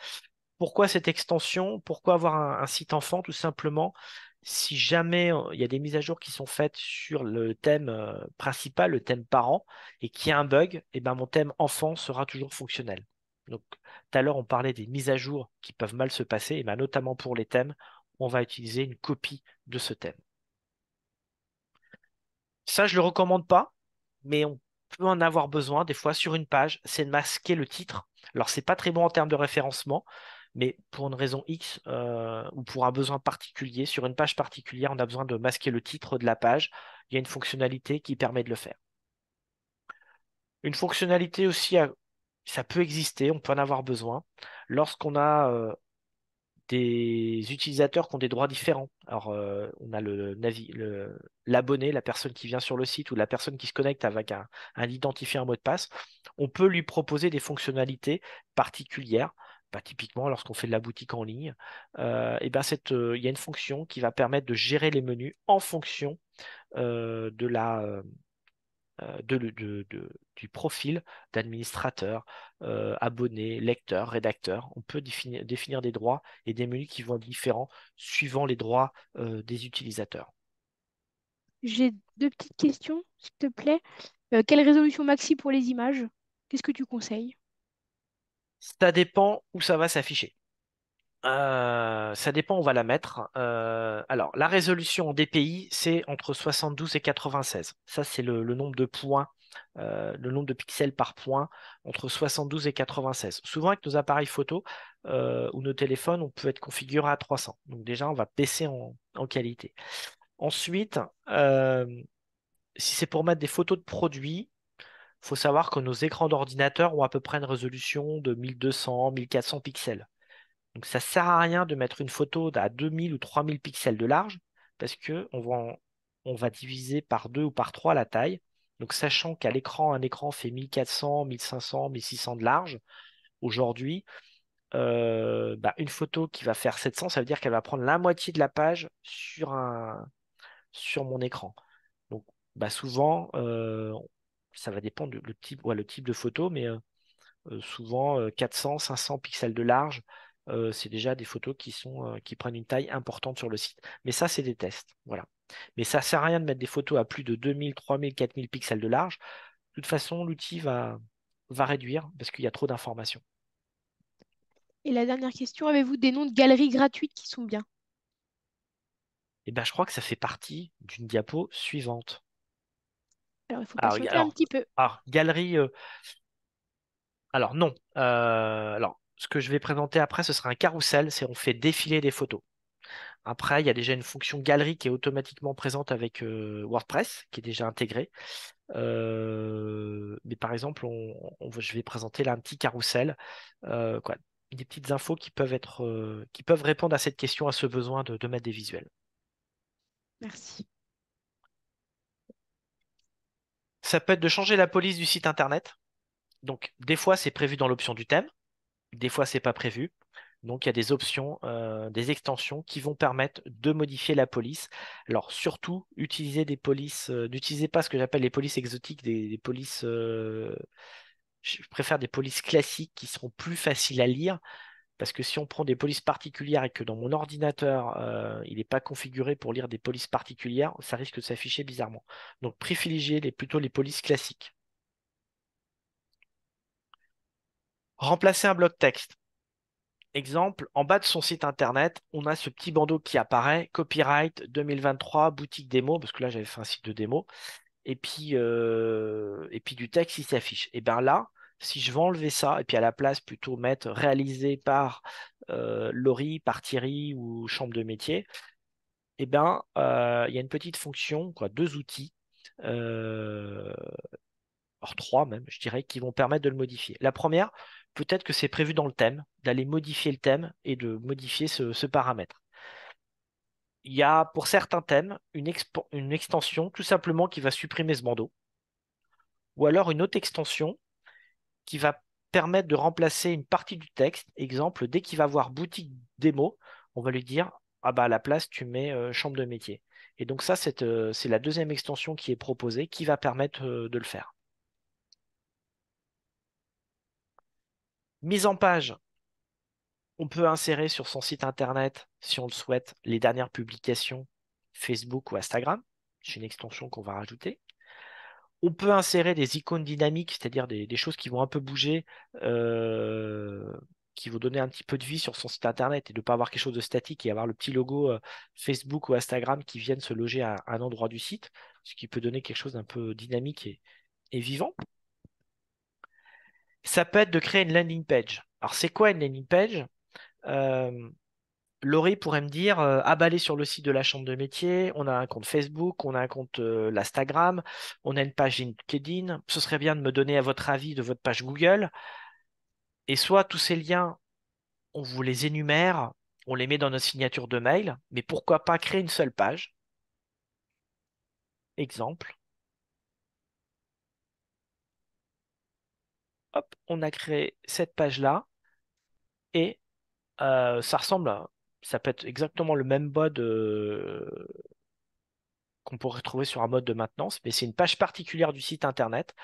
Pourquoi cette extension? Pourquoi avoir un site enfant? Tout simplement, si jamais il y a des mises à jour qui sont faites sur le thème principal, le thème parent, et qu'il y a un bug, et ben mon thème enfant sera toujours fonctionnel. Donc, tout à l'heure, on parlait des mises à jour qui peuvent mal se passer, et ben, notamment pour les thèmes, on va utiliser une copie de ce thème. Ça, je le recommande pas, mais on peut en avoir besoin des fois sur une page, c'est de masquer le titre. Alors, c'est pas très bon en termes de référencement, mais pour une raison X ou pour un besoin particulier, sur une page particulière, on a besoin de masquer le titre de la page. Il y a une fonctionnalité qui permet de le faire. Une fonctionnalité aussi, ça peut exister, on peut en avoir besoin lorsqu'on a des utilisateurs qui ont des droits différents. Alors, on a l'abonné, la personne qui vient sur le site ou la personne qui se connecte avec un identifiant, un mot de passe. On peut lui proposer des fonctionnalités particulières. Bah, typiquement, lorsqu'on fait de la boutique en ligne, et ben il y a une fonction qui va permettre de gérer les menus en fonction de du profil d'administrateur, abonné, lecteur, rédacteur. On peut définir des droits et des menus qui vont être différents suivant les droits des utilisateurs. J'ai deux petites questions, s'il te plaît. Quelle résolution maxi pour les images? Qu'est-ce que tu conseilles? Ça dépend où ça va s'afficher. Ça dépend où on va la mettre. Alors, la résolution en DPI, c'est entre 72 et 96. Ça, c'est le nombre de points, le nombre de pixels par point entre 72 et 96. Souvent, avec nos appareils photo ou nos téléphones, on peut être configuré à 300. Donc déjà, on va baisser en qualité. Ensuite, si c'est pour mettre des photos de produits, il faut savoir que nos écrans d'ordinateur ont à peu près une résolution de 1200, 1400 pixels. Donc ça sert à rien de mettre une photo à 2000 ou 3000 pixels de large parce que on va diviser par 2 ou par 3 la taille. Donc sachant qu'à l'écran, un écran fait 1400, 1500, 1600 de large, aujourd'hui, bah, une photo qui va faire 700, ça veut dire qu'elle va prendre la moitié de la page sur mon écran. Donc bah, souvent, ça va dépendre le type de photo, mais souvent 400, 500 pixels de large c'est déjà des photos qui prennent une taille importante sur le site. Mais ça, c'est des tests. Voilà. Mais ça sert à rien de mettre des photos à plus de 2000, 3000, 4000 pixels de large. De toute façon, l'outil va réduire parce qu'il y a trop d'informations. Et la dernière question, avez-vous des noms de galeries gratuites qui sont bien? Et ben, je crois que ça fait partie d'une diapo suivante. Alors, il faut Alors, patienter un petit peu. galerie. Alors non. Alors, ce que je vais présenter après, ce sera un carrousel. C'est on fait défiler des photos. Après, il y a déjà une fonction galerie qui est automatiquement présente avec WordPress, qui est déjà intégrée. Mais par exemple, je vais présenter là un petit carrousel, quoi, des petites infos qui peuvent répondre à cette question, à ce besoin de mettre des visuels. Merci. Ça peut être de changer la police du site internet. Donc, des fois, c'est prévu dans l'option du thème. Des fois, c'est pas prévu. Donc, il y a des options, des extensions qui vont permettre de modifier la police. Alors, surtout, n'utilisez pas ce que j'appelle les polices exotiques, des polices. Je préfère des polices classiques qui seront plus faciles à lire. Parce que si on prend des polices particulières et que dans mon ordinateur, il n'est pas configuré pour lire des polices particulières, ça risque de s'afficher bizarrement. Donc, privilégiez plutôt les polices classiques. Remplacer un bloc texte. Exemple, en bas de son site internet, on a ce petit bandeau qui apparaît, copyright 2023, boutique démo, parce que là j'avais fait un site de démo, et puis du texte qui s'affiche. Et bien là, si je veux enlever ça, et puis à la place plutôt mettre réalisé par Laurie, par Thierry ou chambre de métier, et ben il y a une petite fonction, quoi, deux outils, euh, alors trois même, je dirais, qui vont permettre de le modifier. La première, peut-être que c'est prévu dans le thème, d'aller modifier le thème et de modifier ce paramètre. Il y a pour certains thèmes une extension tout simplement qui va supprimer ce bandeau, ou alors une autre extension qui va permettre de remplacer une partie du texte. Exemple, dès qu'il va voir boutique démo, on va lui dire, ah bah à la place tu mets chambre de métier. Et donc ça, c'est la deuxième extension qui est proposée qui va permettre de le faire. Mise en page. On peut insérer sur son site internet, si on le souhaite, les dernières publications Facebook ou Instagram. C'est une extension qu'on va rajouter. On peut insérer des icônes dynamiques, c'est-à-dire des choses qui vont un peu bouger, euh, qui vont donner un petit peu de vie sur son site internet et de ne pas avoir quelque chose de statique et avoir le petit logo Facebook ou Instagram qui viennent se loger à un endroit du site, ce qui peut donner quelque chose d'un peu dynamique et vivant. Ça peut être de créer une landing page. Alors, c'est quoi une landing page? Euh, Laurie pourrait me dire, allez sur le site de la chambre de métier, on a un compte Facebook, on a un compte l'Instagram, on a une page LinkedIn. Ce serait bien de me donner à votre avis de votre page Google. Et soit tous ces liens, on vous les énumère, on les met dans notre signature de mail, mais pourquoi pas créer une seule page? Exemple. Hop, on a créé cette page-là et ça peut être exactement le même mode qu'on pourrait trouver sur un mode de maintenance, mais c'est une page particulière du site internet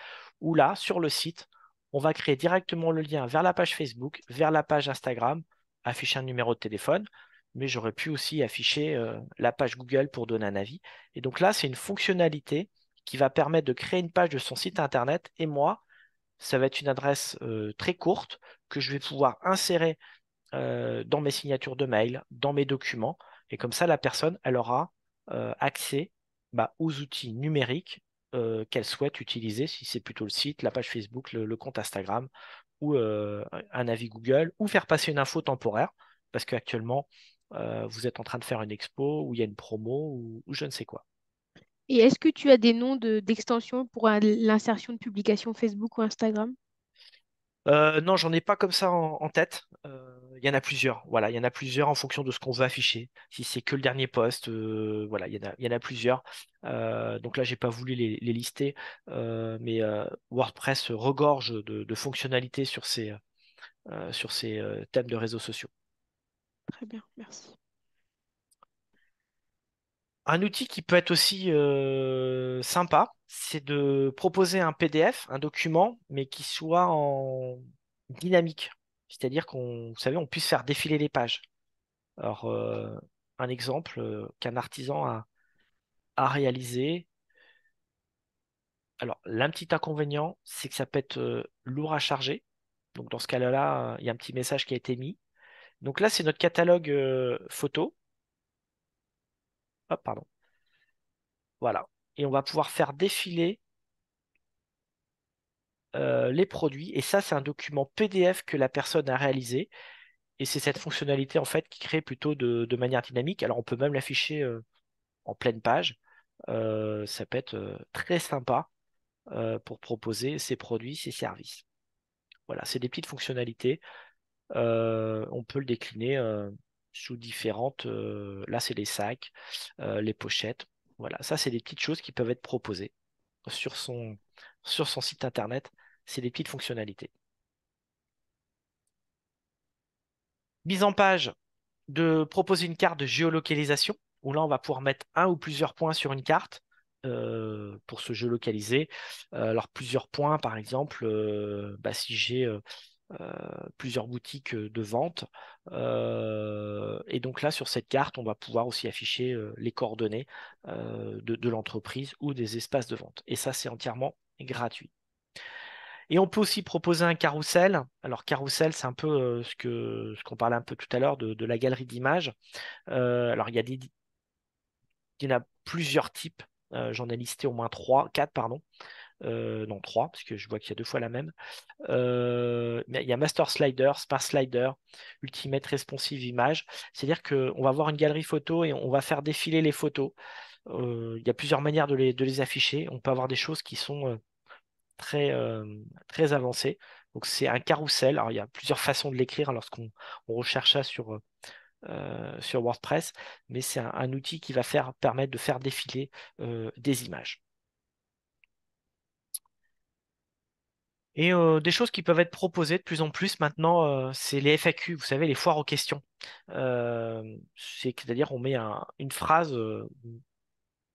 où là, sur le site, on va créer directement le lien vers la page Facebook, vers la page Instagram, afficher un numéro de téléphone, mais j'aurais pu aussi afficher la page Google pour donner un avis. Et donc là, c'est une fonctionnalité qui va permettre de créer une page de son site internet et moi, ça va être une adresse très courte que je vais pouvoir insérer dans mes signatures de mail, dans mes documents. Et comme ça, la personne, elle aura accès aux outils numériques qu'elle souhaite utiliser, si c'est plutôt le site, la page Facebook, le compte Instagram ou un avis Google, ou faire passer une info temporaire, parce qu'actuellement, vous êtes en train de faire une expo, ou il y a une promo, ou je ne sais quoi. Et est-ce que tu as des noms d'extensions pour l'insertion de publications Facebook ou Instagram? Non, j'en ai pas comme ça en tête. Il y en a plusieurs. Voilà, il y en a plusieurs en fonction de ce qu'on veut afficher. Si c'est que le dernier post, voilà, il y en a plusieurs. Donc là, j'ai pas voulu les lister, mais WordPress regorge de fonctionnalités sur ces thèmes de réseaux sociaux. Très bien, merci. Un outil qui peut être aussi sympa, c'est de proposer un PDF, un document, mais qui soit en dynamique. c'est-à-dire vous savez, on puisse faire défiler les pages. Alors, un exemple qu'un artisan a réalisé. Alors, l'un petit inconvénient, c'est que ça peut être lourd à charger. Donc, dans ce cas-là, il y a un petit message qui a été mis. Donc là, c'est notre catalogue photo. Hop, pardon. Voilà. Et on va pouvoir faire défiler les produits. Et ça, c'est un document PDF que la personne a réalisé. Et c'est cette fonctionnalité, en fait, qui crée plutôt de manière dynamique. Alors, on peut même l'afficher en pleine page. Ça peut être très sympa pour proposer ses produits, ses services. Voilà, c'est des petites fonctionnalités. On peut le décliner sous différentes. Là, c'est les sacs, les pochettes. Voilà, ça, c'est des petites choses qui peuvent être proposées sur sur son site internet. C'est des petites fonctionnalités. Mise en page, de proposer une carte de géolocalisation, où là, on va pouvoir mettre un ou plusieurs points sur une carte pour se géolocaliser. Alors, plusieurs points, par exemple, bah, si j'ai euh, plusieurs boutiques de vente. Et donc là, sur cette carte, on va pouvoir aussi afficher les coordonnées de l'entreprise ou des espaces de vente. Et ça, c'est entièrement gratuit. Et on peut aussi proposer un carrousel. Alors, carrousel, c'est un peu ce qu'on parlait un peu tout à l'heure de la galerie d'images. Alors, il y en a plusieurs types. J'en ai listé au moins quatre, pardon. Non, trois, parce que je vois qu'il y a deux fois la même. Mais il y a Master Slider, Smart Slider, Ultimate Responsive Image. C'est-à-dire qu'on va avoir une galerie photo et on va faire défiler les photos. Il y a plusieurs manières de les afficher. On peut avoir des choses qui sont très, très avancées. Donc c'est un carrousel. Alors il y a plusieurs façons de l'écrire lorsqu'on recherche ça sur WordPress, mais c'est un outil qui va permettre de faire défiler des images. Et des choses qui peuvent être proposées de plus en plus maintenant, c'est les FAQ, vous savez, les foires aux questions. C'est-à-dire on met une phrase,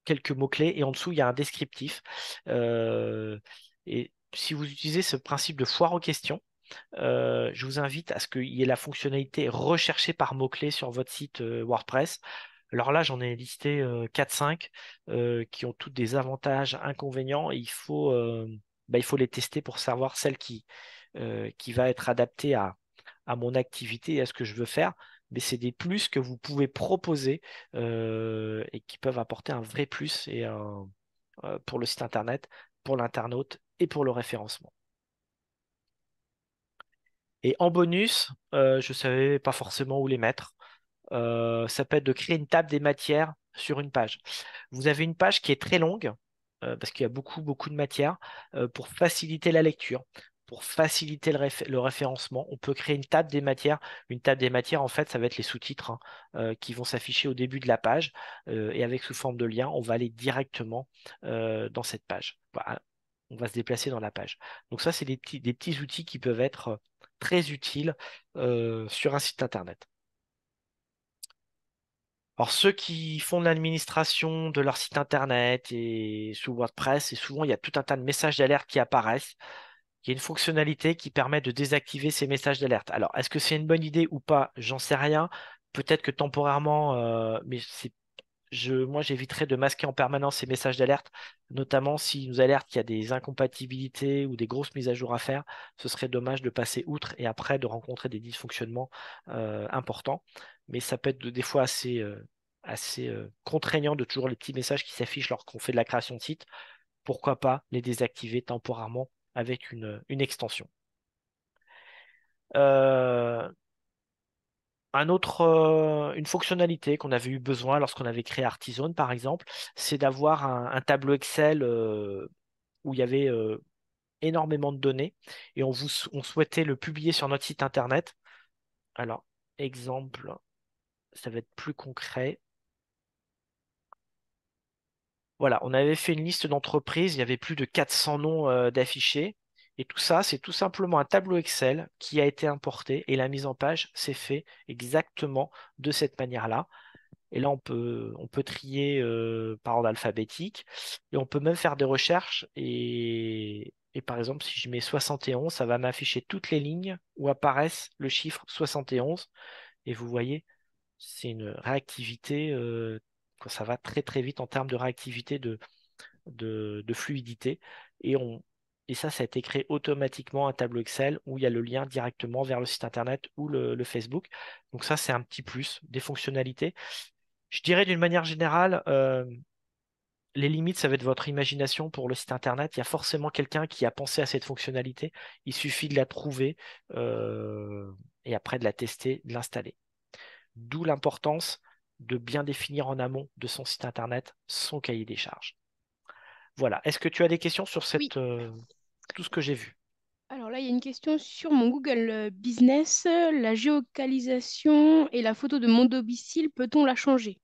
quelques mots-clés, et en dessous, il y a un descriptif. Euh, et si vous utilisez ce principe de foire aux questions, je vous invite à ce qu'il y ait la fonctionnalité recherchée par mots-clés sur votre site WordPress. Alors là, j'en ai listé 4-5 qui ont tous des avantages, inconvénients, et il faut les tester pour savoir celle qui va être adaptée à mon activité et à ce que je veux faire. Mais c'est des plus que vous pouvez proposer et qui peuvent apporter un vrai plus pour le site internet, pour l'internaute et pour le référencement. Et en bonus, je ne savais pas forcément où les mettre. Ça peut être de créer une table des matières sur une page. Vous avez une page qui est très longue, parce qu'il y a beaucoup de matières, pour faciliter la lecture, pour faciliter le référencement. On peut créer une table des matières. Une table des matières, en fait, ça va être les sous-titres hein, qui vont s'afficher au début de la page. Et avec sous forme de lien, on va aller directement dans cette page. Voilà. On va se déplacer dans la page. Donc ça, c'est des petits outils qui peuvent être très utiles sur un site internet. Alors, ceux qui font de l'administration de leur site internet et sous WordPress, et souvent il y a tout un tas de messages d'alerte qui apparaissent. Il y a une fonctionnalité qui permet de désactiver ces messages d'alerte. Alors, est-ce que c'est une bonne idée ou pas? J'en sais rien. Peut-être que temporairement, mais moi, j'éviterais de masquer en permanence ces messages d'alerte, notamment s'ils nous alertent qu'il y a des incompatibilités ou des grosses mises à jour à faire. Ce serait dommage de passer outre et après de rencontrer des dysfonctionnements importants. Mais ça peut être des fois assez contraignant de toujours les petits messages qui s'affichent lorsqu'on fait de la création de site. Pourquoi pas les désactiver temporairement avec une extension. Euh, une fonctionnalité qu'on avait eu besoin lorsqu'on avait créé Artisan, par exemple, c'est d'avoir un tableau Excel où il y avait énormément de données et on souhaitait le publier sur notre site internet. Alors, exemple, ça va être plus concret. Voilà, on avait fait une liste d'entreprises, il y avait plus de 400 noms d'affichés. Et tout ça, c'est tout simplement un tableau Excel qui a été importé et la mise en page s'est fait exactement de cette manière-là. Et là, on peut trier par ordre alphabétique. Et on peut même faire des recherches. Et par exemple, si je mets 71, ça va m'afficher toutes les lignes où apparaissent le chiffre 71. Et vous voyez, c'est une réactivité. Ça va très très vite en termes de réactivité de fluidité. Et, et ça a été créé automatiquement un tableau Excel où il y a le lien directement vers le site internet ou le Facebook. Donc ça, c'est un petit plus des fonctionnalités. Je dirais d'une manière générale, les limites, ça va être votre imagination pour le site internet. Il y a forcément quelqu'un qui a pensé à cette fonctionnalité. Il suffit de la trouver et après de la tester, de l'installer. D'où l'importance de bien définir en amont de son site internet son cahier des charges. Voilà. Est-ce que tu as des questions sur Oui. tout ce que j'ai vu? Alors là, il y a une question sur mon Google Business. La géolocalisation et la photo de mon domicile, peut-on la changer?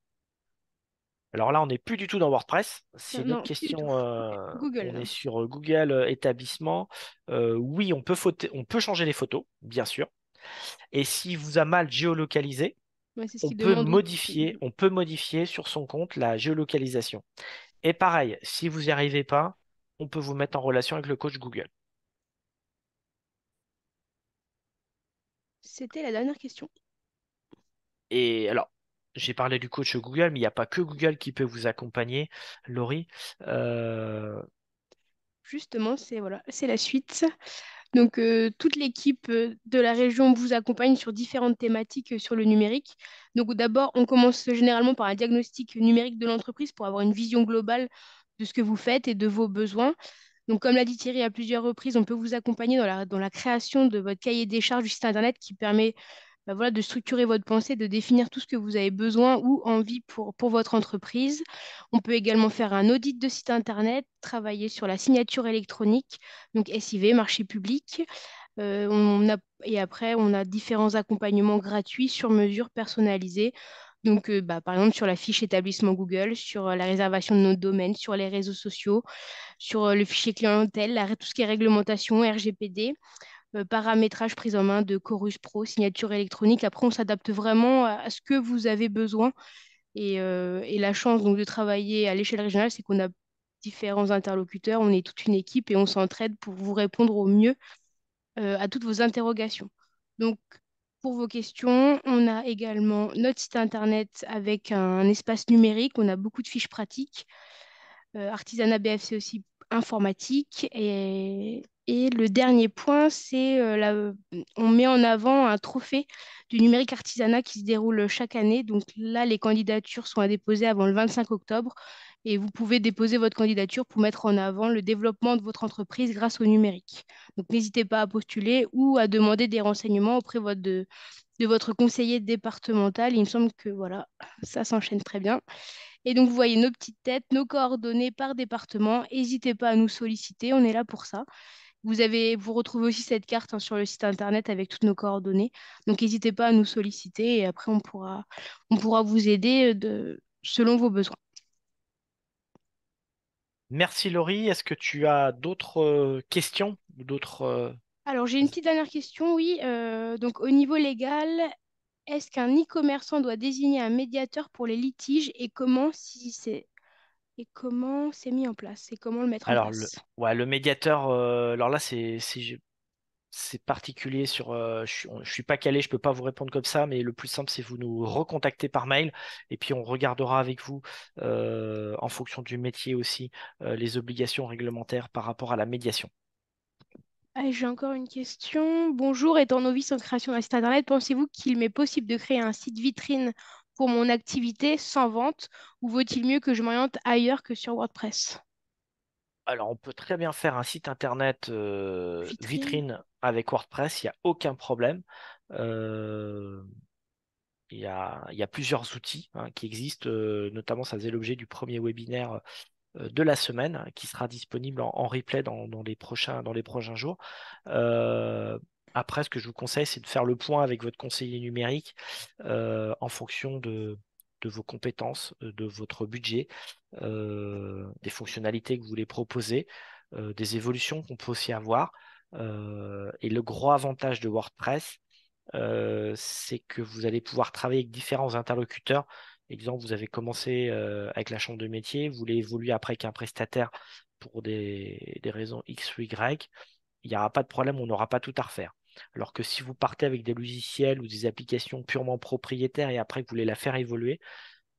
Alors là, on n'est plus du tout dans WordPress. C'est Non, une autre non, plus du tout. question. Ok, Google, On est là. sur Google établissement. Oui, on peut changer les photos, bien sûr. Et s'il vous a mal géolocalisé, Ouais, c'est ce qu'il demande aussi. on peut modifier sur son compte la géolocalisation. Et pareil, si vous n'y arrivez pas, on peut vous mettre en relation avec le coach Google. C'était la dernière question. Et alors, j'ai parlé du coach Google, mais il n'y a pas que Google qui peut vous accompagner, Laurie. Euh, Justement, c'est voilà, c'est la suite. Donc, toute l'équipe de la région vous accompagne sur différentes thématiques sur le numérique. Donc, d'abord, on commence généralement par un diagnostic numérique de l'entreprise pour avoir une vision globale de ce que vous faites et de vos besoins. Donc, comme l'a dit Thierry à plusieurs reprises, on peut vous accompagner dans la création de votre cahier des charges du site Internet qui permet voilà, de structurer votre pensée, de définir tout ce que vous avez besoin ou envie pour votre entreprise. On peut également faire un audit de site Internet, travailler sur la signature électronique, donc SIV, marché public. Et après, on a différents accompagnements gratuits sur mesure personnalisés. Donc, par exemple, sur la fiche établissement Google, sur la réservation de nos domaines, sur les réseaux sociaux, sur le fichier clientèle, tout ce qui est réglementation, RGPD, paramétrage prise en main de Chorus Pro, signature électronique. Après, on s'adapte vraiment à ce que vous avez besoin. Et la chance donc, de travailler à l'échelle régionale, c'est qu'on a différents interlocuteurs, on est toute une équipe et on s'entraide pour vous répondre au mieux à toutes vos interrogations. Donc, pour vos questions, on a également notre site internet avec un espace numérique. On a beaucoup de fiches pratiques. Artisanat BFC aussi informatique. Et le dernier point, c'est on met en avant un trophée du numérique artisanat qui se déroule chaque année. Donc là, les candidatures sont à déposer avant le 25 octobre et vous pouvez déposer votre candidature pour mettre en avant le développement de votre entreprise grâce au numérique. Donc n'hésitez pas à postuler ou à demander des renseignements auprès de votre conseiller départemental. Il me semble que voilà, ça s'enchaîne très bien. Et donc, vous voyez nos petites têtes, nos coordonnées par département. N'hésitez pas à nous solliciter, on est là pour ça. Vous retrouvez aussi cette carte hein, sur le site internet avec toutes nos coordonnées. Donc, n'hésitez pas à nous solliciter et après, on pourra vous aider selon vos besoins. Merci Laurie. Est-ce que tu as d'autres questions ou d'autres Alors, j'ai une petite dernière question, oui. Donc, au niveau légal, est-ce qu'un e-commerçant doit désigner un médiateur pour les litiges et comment c'est mis en place et comment le mettre en Alors place? ouais, le médiateur. Alors là, c'est particulier sur. Je suis pas calé, je peux pas vous répondre comme ça, mais le plus simple, c'est vous nous recontacter par mail et puis on regardera avec vous en fonction du métier aussi les obligations réglementaires par rapport à la médiation. Ah, j'ai encore une question. Bonjour, étant novice en création d'un site internet, pensez-vous qu'il m'est possible de créer un site vitrine pour mon activité sans vente ou vaut-il mieux que je m'oriente ailleurs que sur WordPress? Alors, on peut très bien faire un site internet Vitrine? vitrine avec WordPress, il n'y a aucun problème. Euh, il y a plusieurs outils hein, qui existent, notamment ça faisait l'objet du premier webinaire de la semaine qui sera disponible en replay dans les prochains jours. Euh, Après, ce que je vous conseille, c'est de faire le point avec votre conseiller numérique en fonction de vos compétences, de votre budget, des fonctionnalités que vous voulez proposer, des évolutions qu'on peut aussi avoir. Et le gros avantage de WordPress, c'est que vous allez pouvoir travailler avec différents interlocuteurs Exemple, vous avez commencé avec la chambre de métier, vous voulez évoluer après avec un prestataire pour des raisons X ou Y, il n'y aura pas de problème, on n'aura pas tout à refaire. Alors que si vous partez avec des logiciels ou des applications purement propriétaires et après que vous voulez la faire évoluer,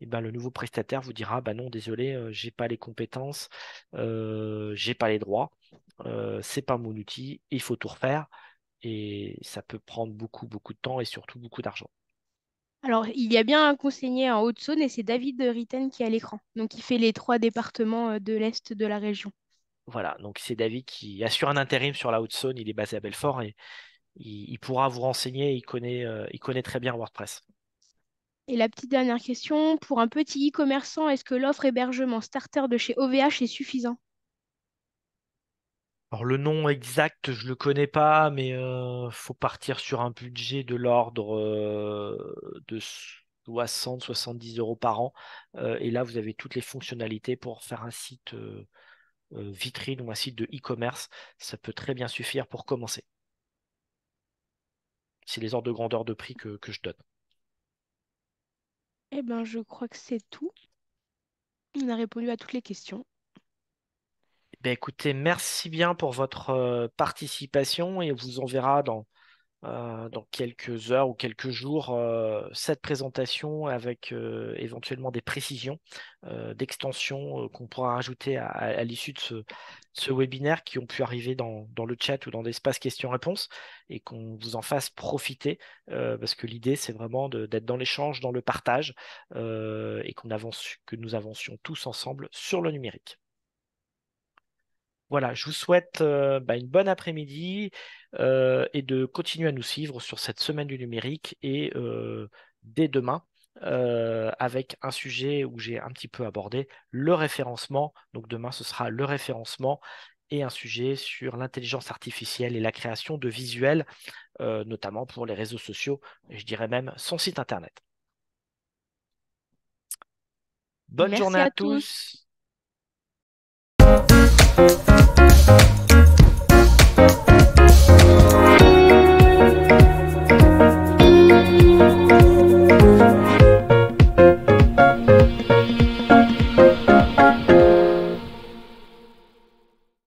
eh ben, le nouveau prestataire vous dira, bah non, désolé, j'ai pas les compétences, j'ai pas les droits, c'est pas mon outil, il faut tout refaire et ça peut prendre beaucoup, beaucoup de temps et surtout beaucoup d'argent. Alors, il y a bien un conseiller en Haute-Saône et c'est David Ritten qui est à l'écran. Donc, il fait les trois départements de l'Est de la région. Voilà, donc c'est David qui assure un intérim sur la Haute-Saône, il est basé à Belfort et il pourra vous renseigner, il connaît très bien WordPress. Et la petite dernière question, pour un petit e-commerçant, est-ce que l'offre hébergement starter de chez OVH est suffisant? Alors le nom exact, je le connais pas, mais faut partir sur un budget de l'ordre de 60-70 € par an. Et là, vous avez toutes les fonctionnalités pour faire un site vitrine ou un site de e-commerce. Ça peut très bien suffire pour commencer. C'est les ordres de grandeur de prix que je donne. Eh bien, je crois que c'est tout. On a répondu à toutes les questions. Ben écoutez, merci bien pour votre participation et on vous enverra dans quelques heures ou quelques jours cette présentation avec éventuellement des précisions d'extension qu'on pourra rajouter à l'issue de ce webinaire qui ont pu arriver dans le chat ou dans l'espace questions-réponses et qu'on vous en fasse profiter parce que l'idée c'est vraiment d'être dans l'échange, dans le partage et que nous avancions tous ensemble sur le numérique. Voilà, je vous souhaite une bonne après-midi et de continuer à nous suivre sur cette semaine du numérique et dès demain avec un sujet où j'ai un petit peu abordé le référencement. Donc demain, ce sera le référencement et un sujet sur l'intelligence artificielle et la création de visuels, notamment pour les réseaux sociaux, et je dirais même son site internet. Bonne journée Merci à à tous. tous.